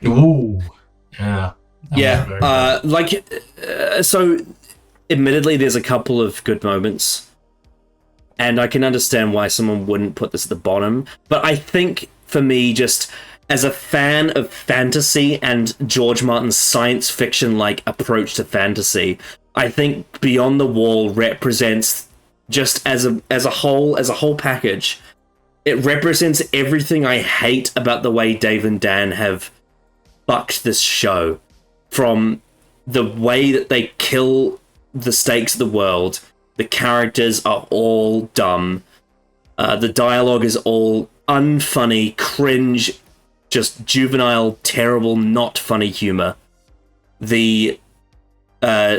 Ooh. Yeah. Yeah. So admittedly there's a couple of good moments, and I can understand why someone wouldn't put this at the bottom, but I think for me, just as a fan of fantasy and George Martin's science fiction like approach to fantasy, I think Beyond the Wall represents, just as a whole package, it represents everything I hate about the way Dave and Dan have fucked this show. From the way that they kill the stakes of the world, the characters are all dumb, the dialogue is all unfunny, cringe, just juvenile, terrible, not funny humor. The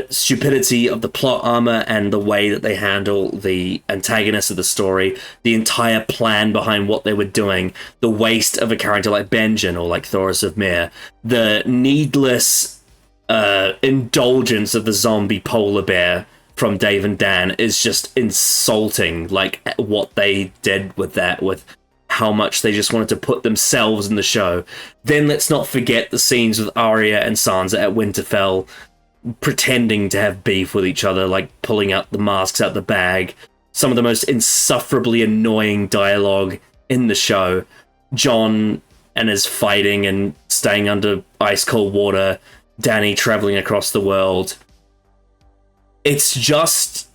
stupidity of the plot armor and the way that they handle the antagonist of the story, the entire plan behind what they were doing, the waste of a character like Benjen or like Thoris of Myr, the needless indulgence of the zombie polar bear from Dave and Dan is just insulting, like what they did with that, with how much they just wanted to put themselves in the show. Then let's not forget the scenes with Arya and Sansa at Winterfell, pretending to have beef with each other, like pulling out the masks out the bag. Some of the most insufferably annoying dialogue in the show. Jon and his fighting and staying under ice cold water, Dany traveling across the world. It's just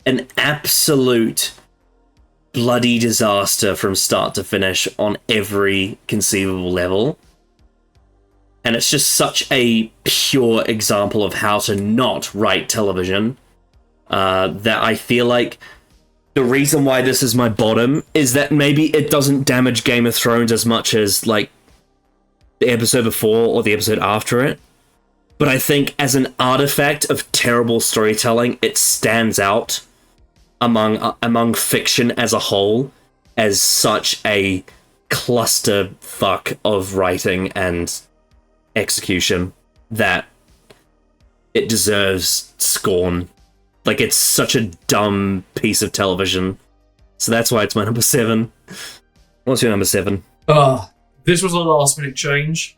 an absolute bloody disaster from start to finish on every conceivable level. And it's just such a pure example of how to not write television, that I feel like the reason why this is my bottom is that maybe it doesn't damage Game of Thrones as much as like the episode before or the episode after it. But I think as an artifact of terrible storytelling, it stands out among fiction as a whole as such a clusterfuck of writing and execution that it deserves scorn. Like, it's such a dumb piece of television. So that's why it's my number 7. What's your number 7? This was a last minute change.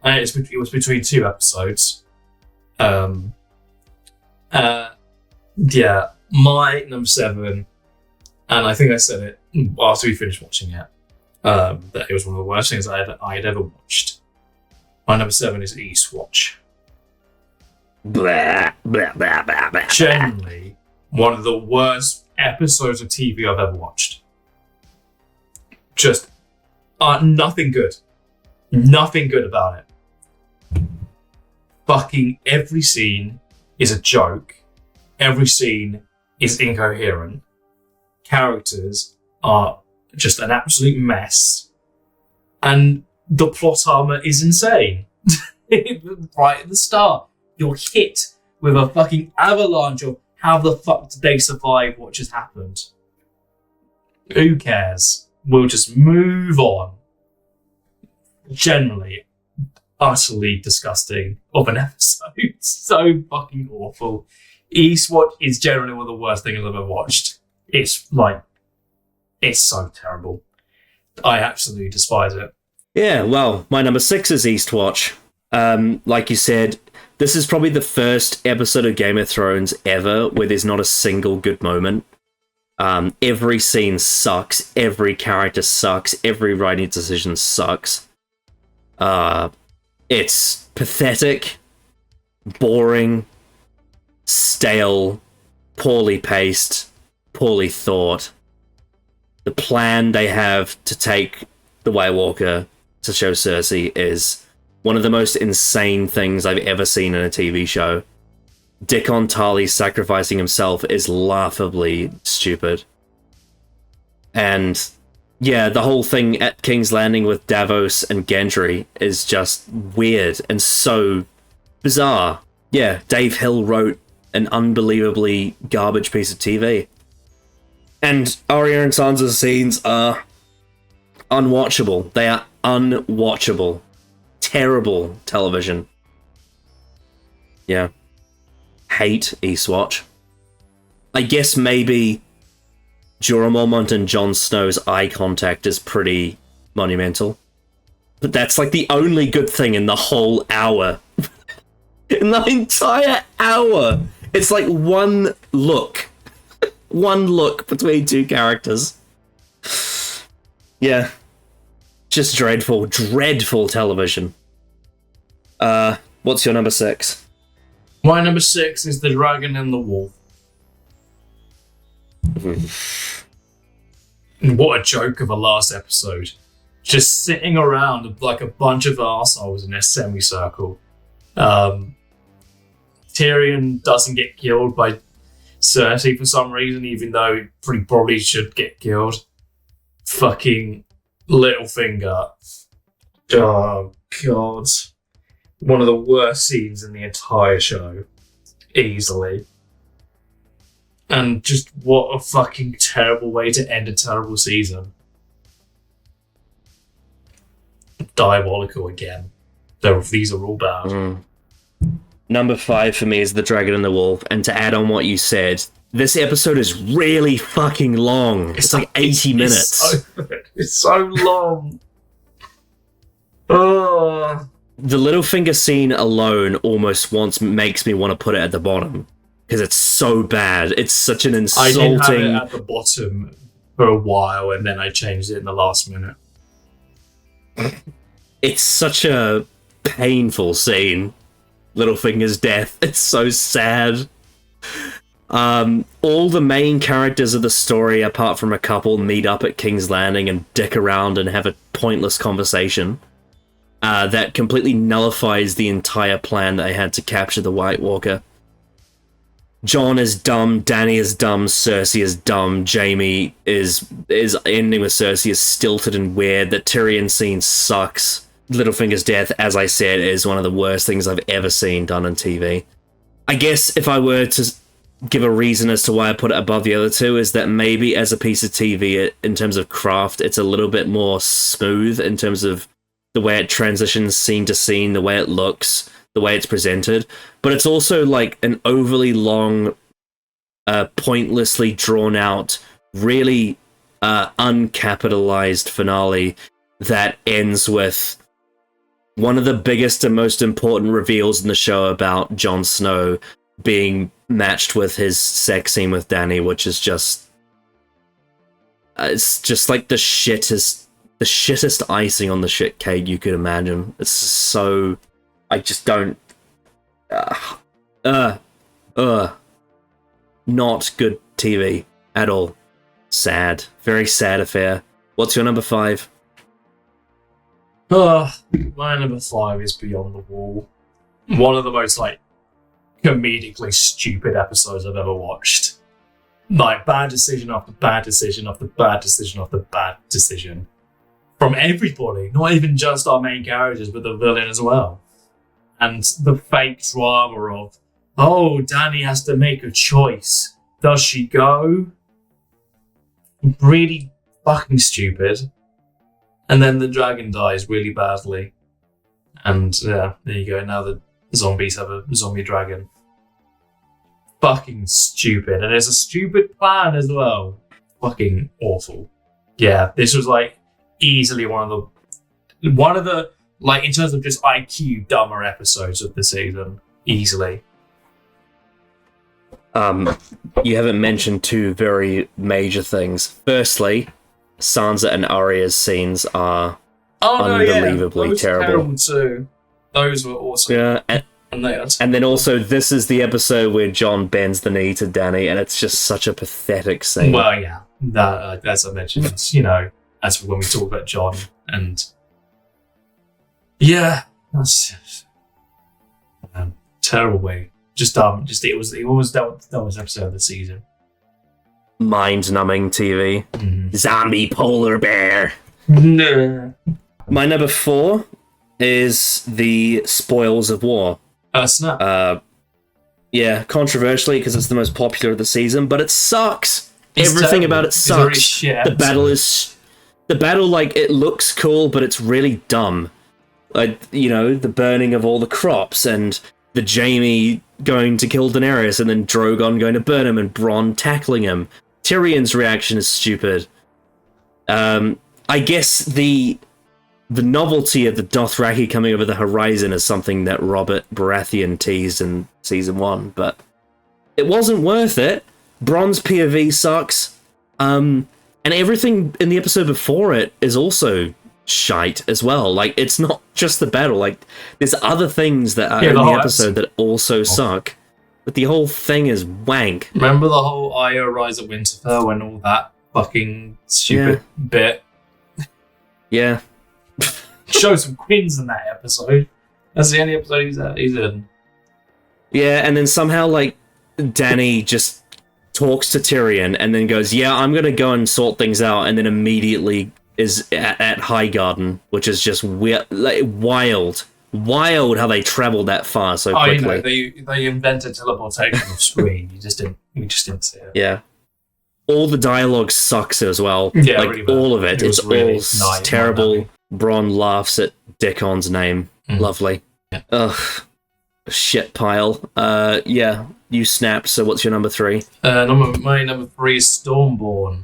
It was between 2 episodes. Yeah, my number 7, and I think I said it after we finished watching it, that it was one of the worst things I had ever watched. My number 7 is Eastwatch. Blah, blah, blah, blah, blah. Genuinely, one of the worst episodes of TV I've ever watched. Just nothing good. Nothing good about it. Fucking every scene is a joke. Every scene is incoherent. Characters are just an absolute mess. And the plot armor is insane. Right at the start, you're hit with a fucking avalanche of how the fuck did they survive what just happened? Who cares? We'll just move on. Generally, utterly disgusting of an episode. So fucking awful. Eastwatch is generally one of the worst things I've ever watched. It's so terrible. I absolutely despise it. Yeah, well, my number 6 is Eastwatch. Like you said, this is probably the first episode of Game of Thrones ever where there's not a single good moment. Every scene sucks, every character sucks, every writing decision sucks. It's pathetic, boring, stale, poorly paced, poorly thought. The plan they have to take the White Walker to show Cersei is one of the most insane things I've ever seen in a TV show. Dickon Tarly sacrificing himself is laughably stupid. And yeah, the whole thing at King's Landing with Davos and Gendry is just weird and so bizarre. Yeah, Dave Hill wrote an unbelievably garbage piece of TV. And Arya and Sansa's scenes are unwatchable. They are unwatchable. Terrible television. Yeah. Hate Eastwatch. I guess maybe Jorah Mormont and Jon Snow's eye contact is pretty monumental. But that's like the only good thing in the whole hour. In the entire hour. It's like one look. One look between two characters. Yeah. Just dreadful, dreadful television. What's your number 6? My number 6 is The Dragon and the Wolf. What a joke of a last episode. Just sitting around like a bunch of arseholes in a semicircle. Tyrion doesn't get killed by Cersei for some reason, even though he probably should get killed. Fucking Littlefinger. Oh, God. One of the worst scenes in the entire show. Easily. And just what a fucking terrible way to end a terrible season. Diabolical again. These are all bad. Number 5 for me is The Dragon and the Wolf, and to add on what you said, this episode is really fucking long. It's like 80 minutes. It's so long. Oh. The Littlefinger scene alone almost makes me want to put it at the bottom. Because it's so bad. It's such an insulting... I did have it at the bottom for a while, and then I changed it in the last minute. It's such a painful scene. Littlefinger's death. It's so sad. All the main characters of the story, apart from a couple, meet up at King's Landing and dick around and have a pointless conversation. That completely nullifies the entire plan that they had to capture the White Walker. Jon is dumb, Dany is dumb, Cersei is dumb, Jaime is ending with Cersei is stilted and weird, the Tyrion scene sucks. Littlefinger's death, as I said, is one of the worst things I've ever seen done on TV. I guess if I were to give a reason as to why I put it above the other two, is that maybe as a piece of TV, in terms of craft, it's a little bit more smooth in terms of the way it transitions scene to scene, the way it looks, the way it's presented, but it's also like an overly long, pointlessly drawn out, really uncapitalized finale that ends with one of the biggest and most important reveals in the show about Jon Snow being matched with his sex scene with Dany, which is just it's just like the shittest icing on the shit cake you could imagine. It's so I just don't... not good TV at all. Sad. Very sad affair. What's your number 5? My number 5 is Beyond the Wall. One of the most, comedically stupid episodes I've ever watched. Like, bad decision after bad decision after bad decision after bad decision. From everybody, not even just our main characters, but the villain as well. And the fake drama of, oh, Dani has to make a choice. Does she go? Really fucking stupid. And then the dragon dies really badly. And yeah, there you go. Now the zombies have a zombie dragon. Fucking stupid. And there's a stupid plan as well. Fucking awful. Yeah, this was like easily one of the like, in terms of just IQ, dumber episodes of the season. Easily. You haven't mentioned two very major things. Firstly, Sansa and Arya's scenes are unbelievably Those terrible. were terrible too. Those were awesome. Yeah, and then also this is the episode where Jon bends the knee to Dani, and it's just such a pathetic scene. Well, yeah, that as I mentioned, as when we talk about Jon, and yeah, that's terrible way. Just dumb. It was the dumbest episode of the season. Mind-numbing TV. Zombie polar bear. No. My number 4 is the Spoils of War. Snap. Yeah, controversially because it's the most popular of the season, but it sucks. It's Everything terrible. about it It's a really sucks. shit The battle, like, it looks cool, but it's really dumb. Like, the burning of all the crops, and the Jaime going to kill Daenerys, and then Drogon going to burn him, and Bronn tackling him. Tyrion's reaction is stupid. I guess the novelty of the Dothraki coming over the horizon is something that Robert Baratheon teased in season 1, but it wasn't worth it. Bronn's POV sucks. And everything in the episode before it is also shite as well. Like, it's not just the battle. Like, there's other things that are in the episode that also suck. But the whole thing is wank. Remember the whole Io Rise of Winterfell and all that fucking stupid bit? Yeah. Show some Quins in that episode. That's the only episode he's in. Yeah, and then somehow, like, Dany just talks to Tyrion and then goes, yeah, I'm gonna go and sort things out, and then immediately is at Highgarden, which is just weird, like, wild how they traveled that far so quickly. They invented teleportation off screen. We just didn't see it. Yeah. All the dialogue sucks as well. Yeah, like, really bad. all of it. It's really all terrible. Bronn laughs at Dickon's name. Lovely. Yeah. Ugh. Shit pile. Yeah, you snapped, so what's your number 3? My number 3 is Stormborn.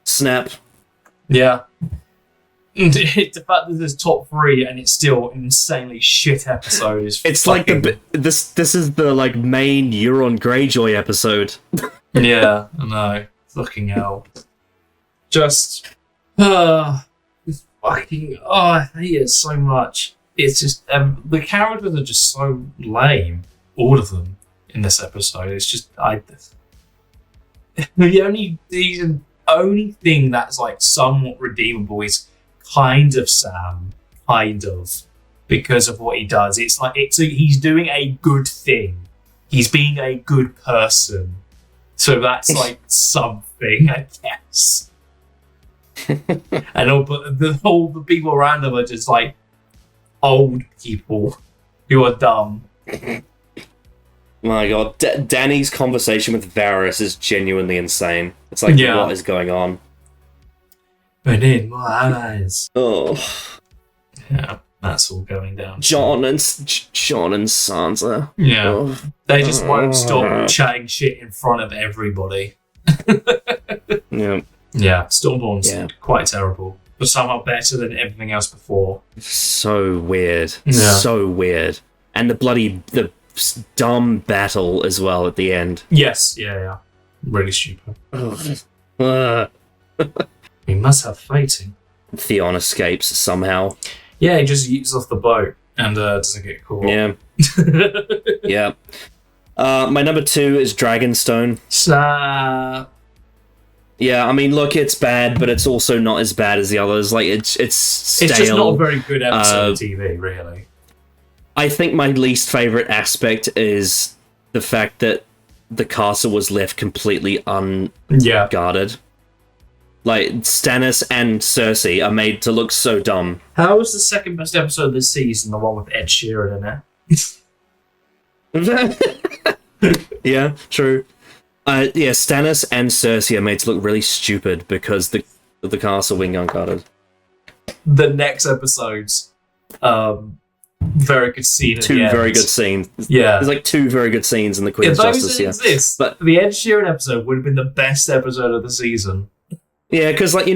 Snap. Yeah. The fact that there's top 3 and it's still an insanely shit episode is It's fucking... like this is the, like, main Euron Greyjoy episode. Yeah, I know. Fucking hell. Just... fucking... Oh, I hate it so much. It's just... the characters are just so lame. All of them in this episode. It's just... The only thing that's, like, somewhat redeemable is kind of Sam. Kind of. Because of what he does. It's like... he's doing a good thing. He's being a good person. So that's, like, something, I guess. And all the people around him are just, like, old people who are dumb. My god, Dany's conversation with Varys is genuinely insane. It's like, what is going on? We need more allies. Oh. Yeah, that's all going down. Jon and Sansa. Yeah. Oh. They just won't stop chatting shit in front of everybody. Yeah. Yeah, Stormborn's quite terrible, but somehow better than everything else before. So weird. Yeah. So weird. And the dumb battle as well at the end. Yes, yeah. Really stupid. Uh, We must have fighting. Theon escapes somehow. Yeah, he just yeets off the boat and doesn't get caught. Yeah. Yeah. My number 2 is Dragonstone. Yeah, I mean, look, it's bad, but it's also not as bad as the others. Like, it's stale. It's just not a very good episode of TV, really. I think my least favorite aspect is the fact that the castle was left completely Yeah. unguarded. Like, Stannis and Cersei are made to look so dumb. How was the second best episode of this season the one with Ed Sheeran in it? Yeah, true. Yeah, Stannis and Cersei are made to look really stupid because the castle being unguarded. The next episodes, very good scene at the Two end. very good scenes. Yeah. There's like two very good scenes in the Queen's If those Justice. didn't Yeah, exist, but the Ed Sheeran episode would have been the best episode of the season. yeah, because like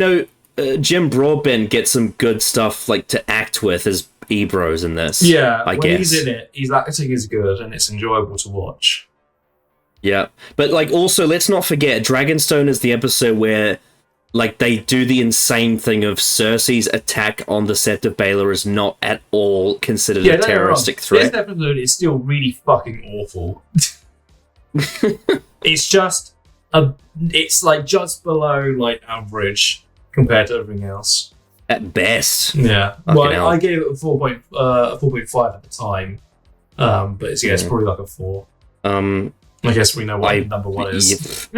Jim Broadbent gets some good stuff like to act with as Ebros in this. Yeah, I when guess he's in it, his acting is good and it's enjoyable to watch. Yeah, but like also let's not forget Dragonstone is the episode where like they do the insane thing of Cersei's attack on the Sept of Baelor is not at all considered a terroristic threat. This episode is still really fucking awful. It's it's like just below like average compared to everything else. At best. Yeah. Fucking Well, hell. I gave it a 4.5 at the time. But it's probably like a 4. I guess we know what number 1 is.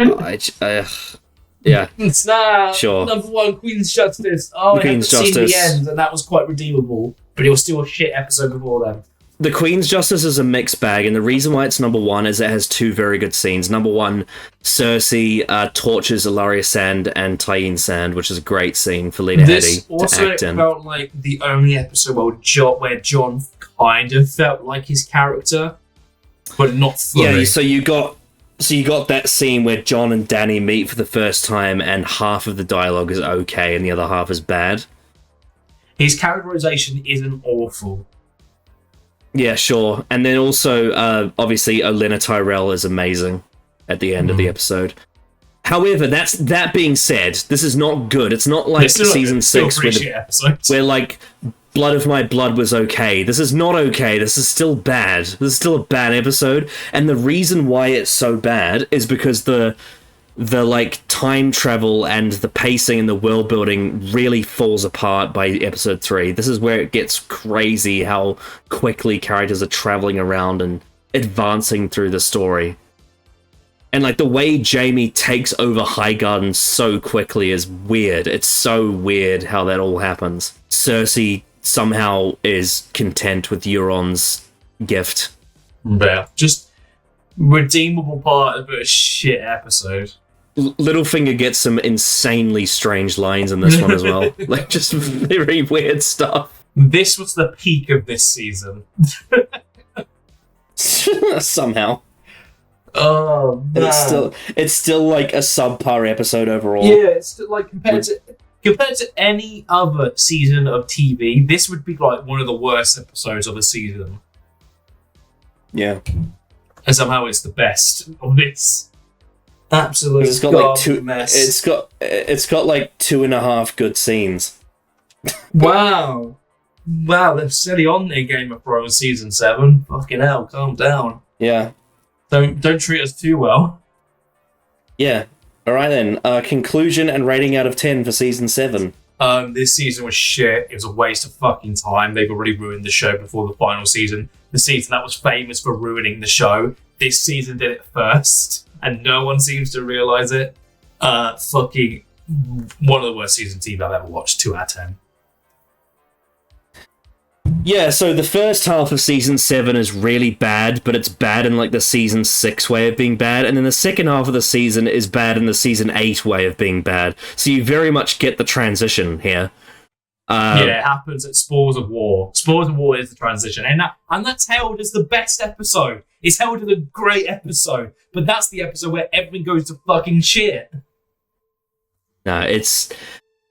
Yeah, It's not Sure. number 1, Queen's Justice. Oh, I haven't Queen's seen the Justice. end, and that was quite redeemable. But it was still a shit episode before then. the Queen's Justice is a mixed bag, and the reason why it's number 1 is it has two very good scenes. Number 1, Cersei tortures Ilaria Sand and Tyene Sand, which is a great scene for Lena Headey This to also act in. felt like the only episode where John kind of felt like his character, but not fully. Yeah, so you got that scene where Jon and Dany meet for the first time, and half of the dialogue is okay, and the other half is bad. His characterization isn't awful. Yeah, sure. And then also, obviously, Olenna Tyrell is amazing at the end of the episode. However, that being said, this is not good. It's not like season 6 where like Blood of My Blood was okay. This is not okay. This is still bad. This is still a bad episode. And the reason why it's so bad is because the like time travel and the pacing and the world building really falls apart by episode 3. This is where it gets crazy how quickly characters are traveling around and advancing through the story. And like the way Jaime takes over Highgarden so quickly is weird. It's so weird how that all happens. Cersei somehow is content with Euron's gift. Yeah, just redeemable part, but a shit episode. Littlefinger gets some insanely strange lines in this one as well. Like, just very weird stuff. This was the peak of this season. Somehow. Oh, man. It's still like a subpar episode overall. Yeah, it's still, like compared to any other season of TV, this would be like one of the worst episodes of the season. Yeah. And somehow it's the best of this. Absolute It's got like two. mess. It's got like 2.5 good scenes. Wow, they're steady on their Game of Thrones season 7. Fucking hell, calm down. Yeah. Don't treat us too well. Yeah. All right then. Conclusion and rating out of 10 for season 7. This season was shit. It was a waste of fucking time. They've already ruined the show before the final season. The season that was famous for ruining the show. This season did it first, and no one seems to realize it. Fucking one of the worst season TV I've ever watched. 2 out of 10. Yeah, so the first half of season 7 is really bad, but it's bad in like the season 6 way of being bad, and then the second half of the season is bad in the season 8 way of being bad. So you very much get the transition here. Yeah, it happens at Spores of War. Spores of War is the transition, and that's held as the best episode. It's held as a great episode, but that's the episode where everything goes to fucking shit. No, it's...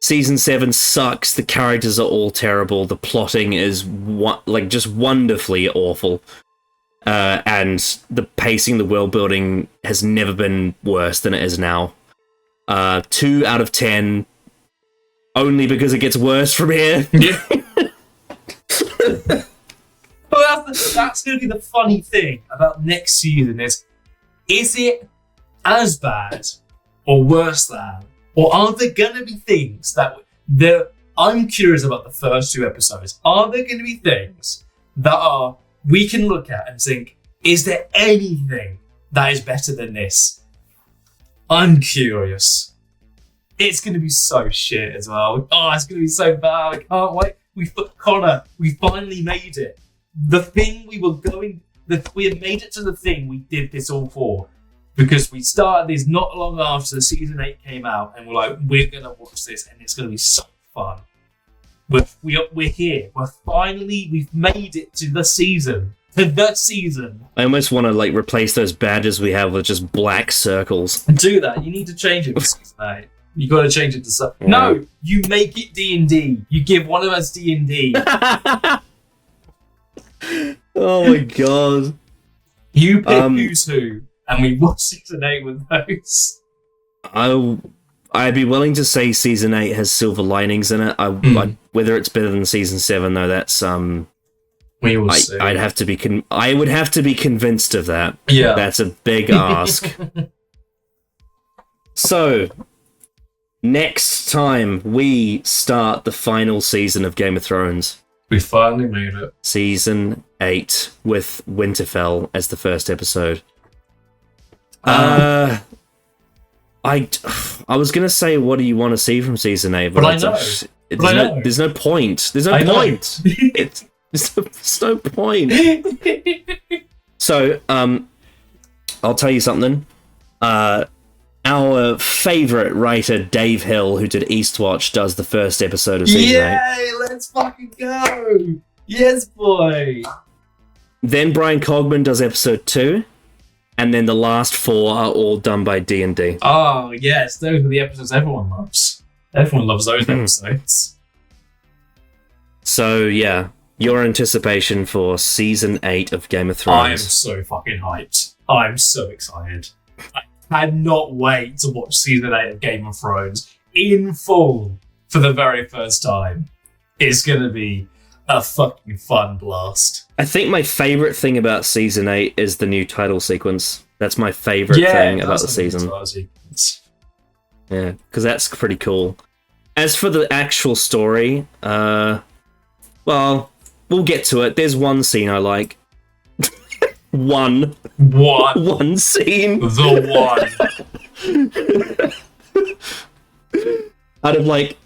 Season 7 sucks, the characters are all terrible, the plotting is just wonderfully awful. And the pacing, the world building has never been worse than it is now. 2 out of 10, only because it gets worse from here. Yeah. Well, that's going to be the funny thing about next season is it as bad or worse than? Or are there going to be things that I'm curious about the first 2 episodes. Are there going to be things that we can look at and think, is there anything that is better than this. I'm curious. It's going to be so shit as well. Oh, it's going to be so bad. I can't wait. Connor, we finally made it. The thing we had made it to the thing we did this all for. Because we started this not long after the season 8 came out, and we're like, we're going to watch this, and it's going to be so fun. We're here. We've made it to the season. To the season. I almost want to like replace those badges we have with just black circles. Do that. You need to change it to season 8. You got to change it to something. Yeah. No, you make it D&D. You give one of us D&D. Oh my god. You pick who's who, and we watch season 8 with those. I'd be willing to say season 8 has silver linings in it. Whether it's better than season 7 though, that's we will see. I would have to be convinced of that. Yeah. That's a big ask. So, next time we start the final season of Game of Thrones. We finally made it. Season 8 with Winterfell as the first episode. I was gonna say, what do you want to see from season 8? But I know. There's no point. There's no point. There's no point. So, I'll tell you something. Our favourite writer, Dave Hill, who did Eastwatch, does the first episode of season 8. Yay! Let's fucking go! Yes, boy! Then Brian Cogman does episode 2, and then the last 4 are all done by D&D. Oh, yes, those are the episodes everyone loves. Everyone loves those episodes. So, yeah, your anticipation for season 8 of Game of Thrones. I am so fucking hyped. I'm so excited. I cannot wait to watch season 8 of Game of Thrones in full for the very first time. It's gonna be a fucking fun blast. I think my favourite thing about season 8 is the new title sequence. That's my favourite thing about the season. Yeah, because that's pretty cool. As for the actual story, well, we'll get to it. There's one scene I like. One scene. The one. Out of like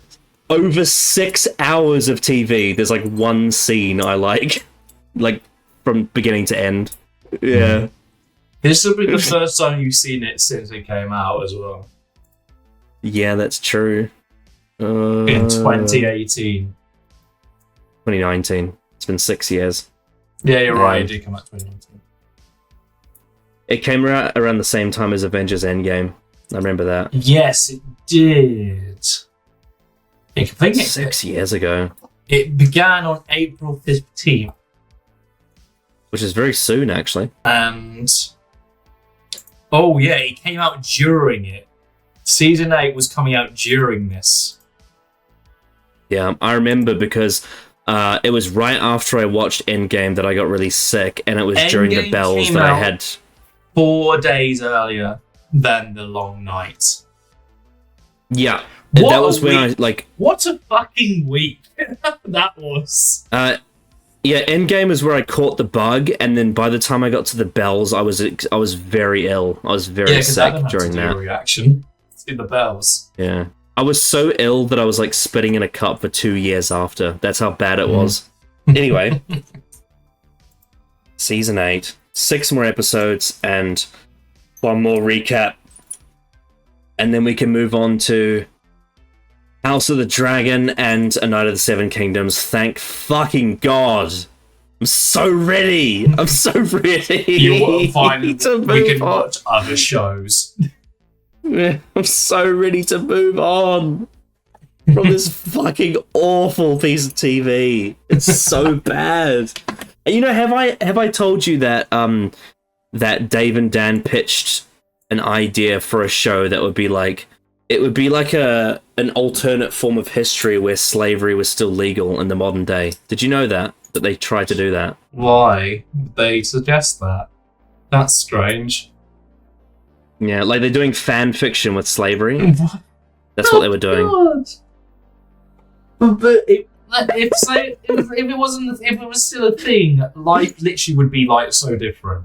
over 6 hours of TV, there's like one scene I like from beginning to end. Yeah. This will be the first time you've seen it since it came out as well. Yeah, that's true. In 2018. 2019. It's been 6 years. Yeah, you're right. It did come out 2019. It came out around the same time as Avengers Endgame. I remember that. Yes, it did. I think 6 years ago. It began on April 15th. Which is very soon, actually. And... oh, yeah, it came out during it. Season 8 was coming out during this. Yeah, I remember because it was right after I watched Endgame that I got really sick, and it was during the bells that I had... 4 days earlier than The Long Night. Yeah. What that was when I, what a fucking week that was. Yeah, Endgame is where I caught the bug, and then by the time I got to the bells, I was very ill. I was very sick during that. Reaction in the bells. Yeah. I was so ill that I was like spitting in a cup for 2 years after. That's how bad it was. Anyway. Season 8. 6 more episodes and 1 more recap. And then we can move on to House of the Dragon and A Night of the Seven Kingdoms. Thank fucking God. I'm so ready. I'm so ready. You'll find we can watch other shows. I'm so ready to move on from this fucking awful piece of TV. It's so bad. You know, have I told you that that Dave and Dan pitched an idea for a show that would be like an alternate form of history where slavery was still legal in the modern day? Did you know that they tried to do that? Why would they suggest that? That's strange. Yeah, like they're doing fan fiction with slavery. That's what they were doing. God. But if it was still a thing, life literally would be like so different.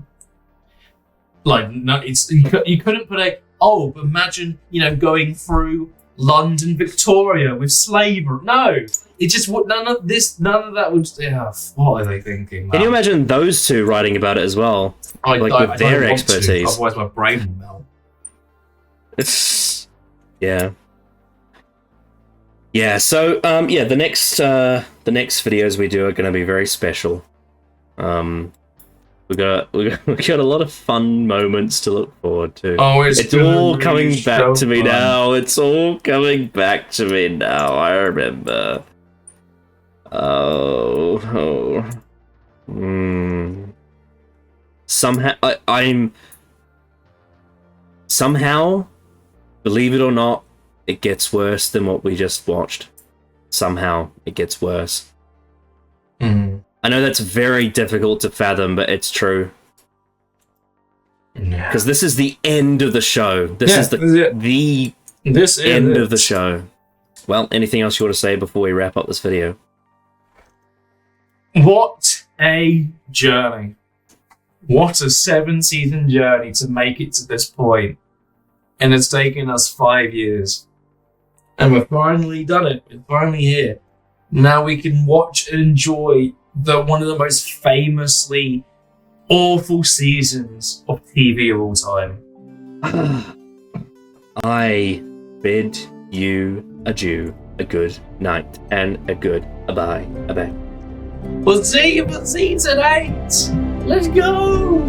Like, no, you couldn't put but imagine, going through London, Victoria with slavery. No, it just would. None of that would. Yeah, what are they thinking? Man? Can you imagine those two writing about it as well? With their expertise. Otherwise, my brain will melt. It's yeah. So the next videos we do are going to be very special. We got a lot of fun moments to look forward to. Oh, it's all coming back to me now. It's all coming back to me now. I remember. Somehow, believe it or not, it gets worse than what we just watched. Somehow, it gets worse. I know that's very difficult to fathom, but it's true. Because this is the end of the show. This is the end of the show. Well, anything else you want to say before we wrap up this video? What a journey. What a 7-season journey to make it to this point. And it's taken us 5 years. And we've finally done it. We're finally here. Now we can watch and enjoy one of the most famously awful seasons of TV of all time. I bid you adieu, a good night, and a good bye. We'll see you for season 8. Let's go!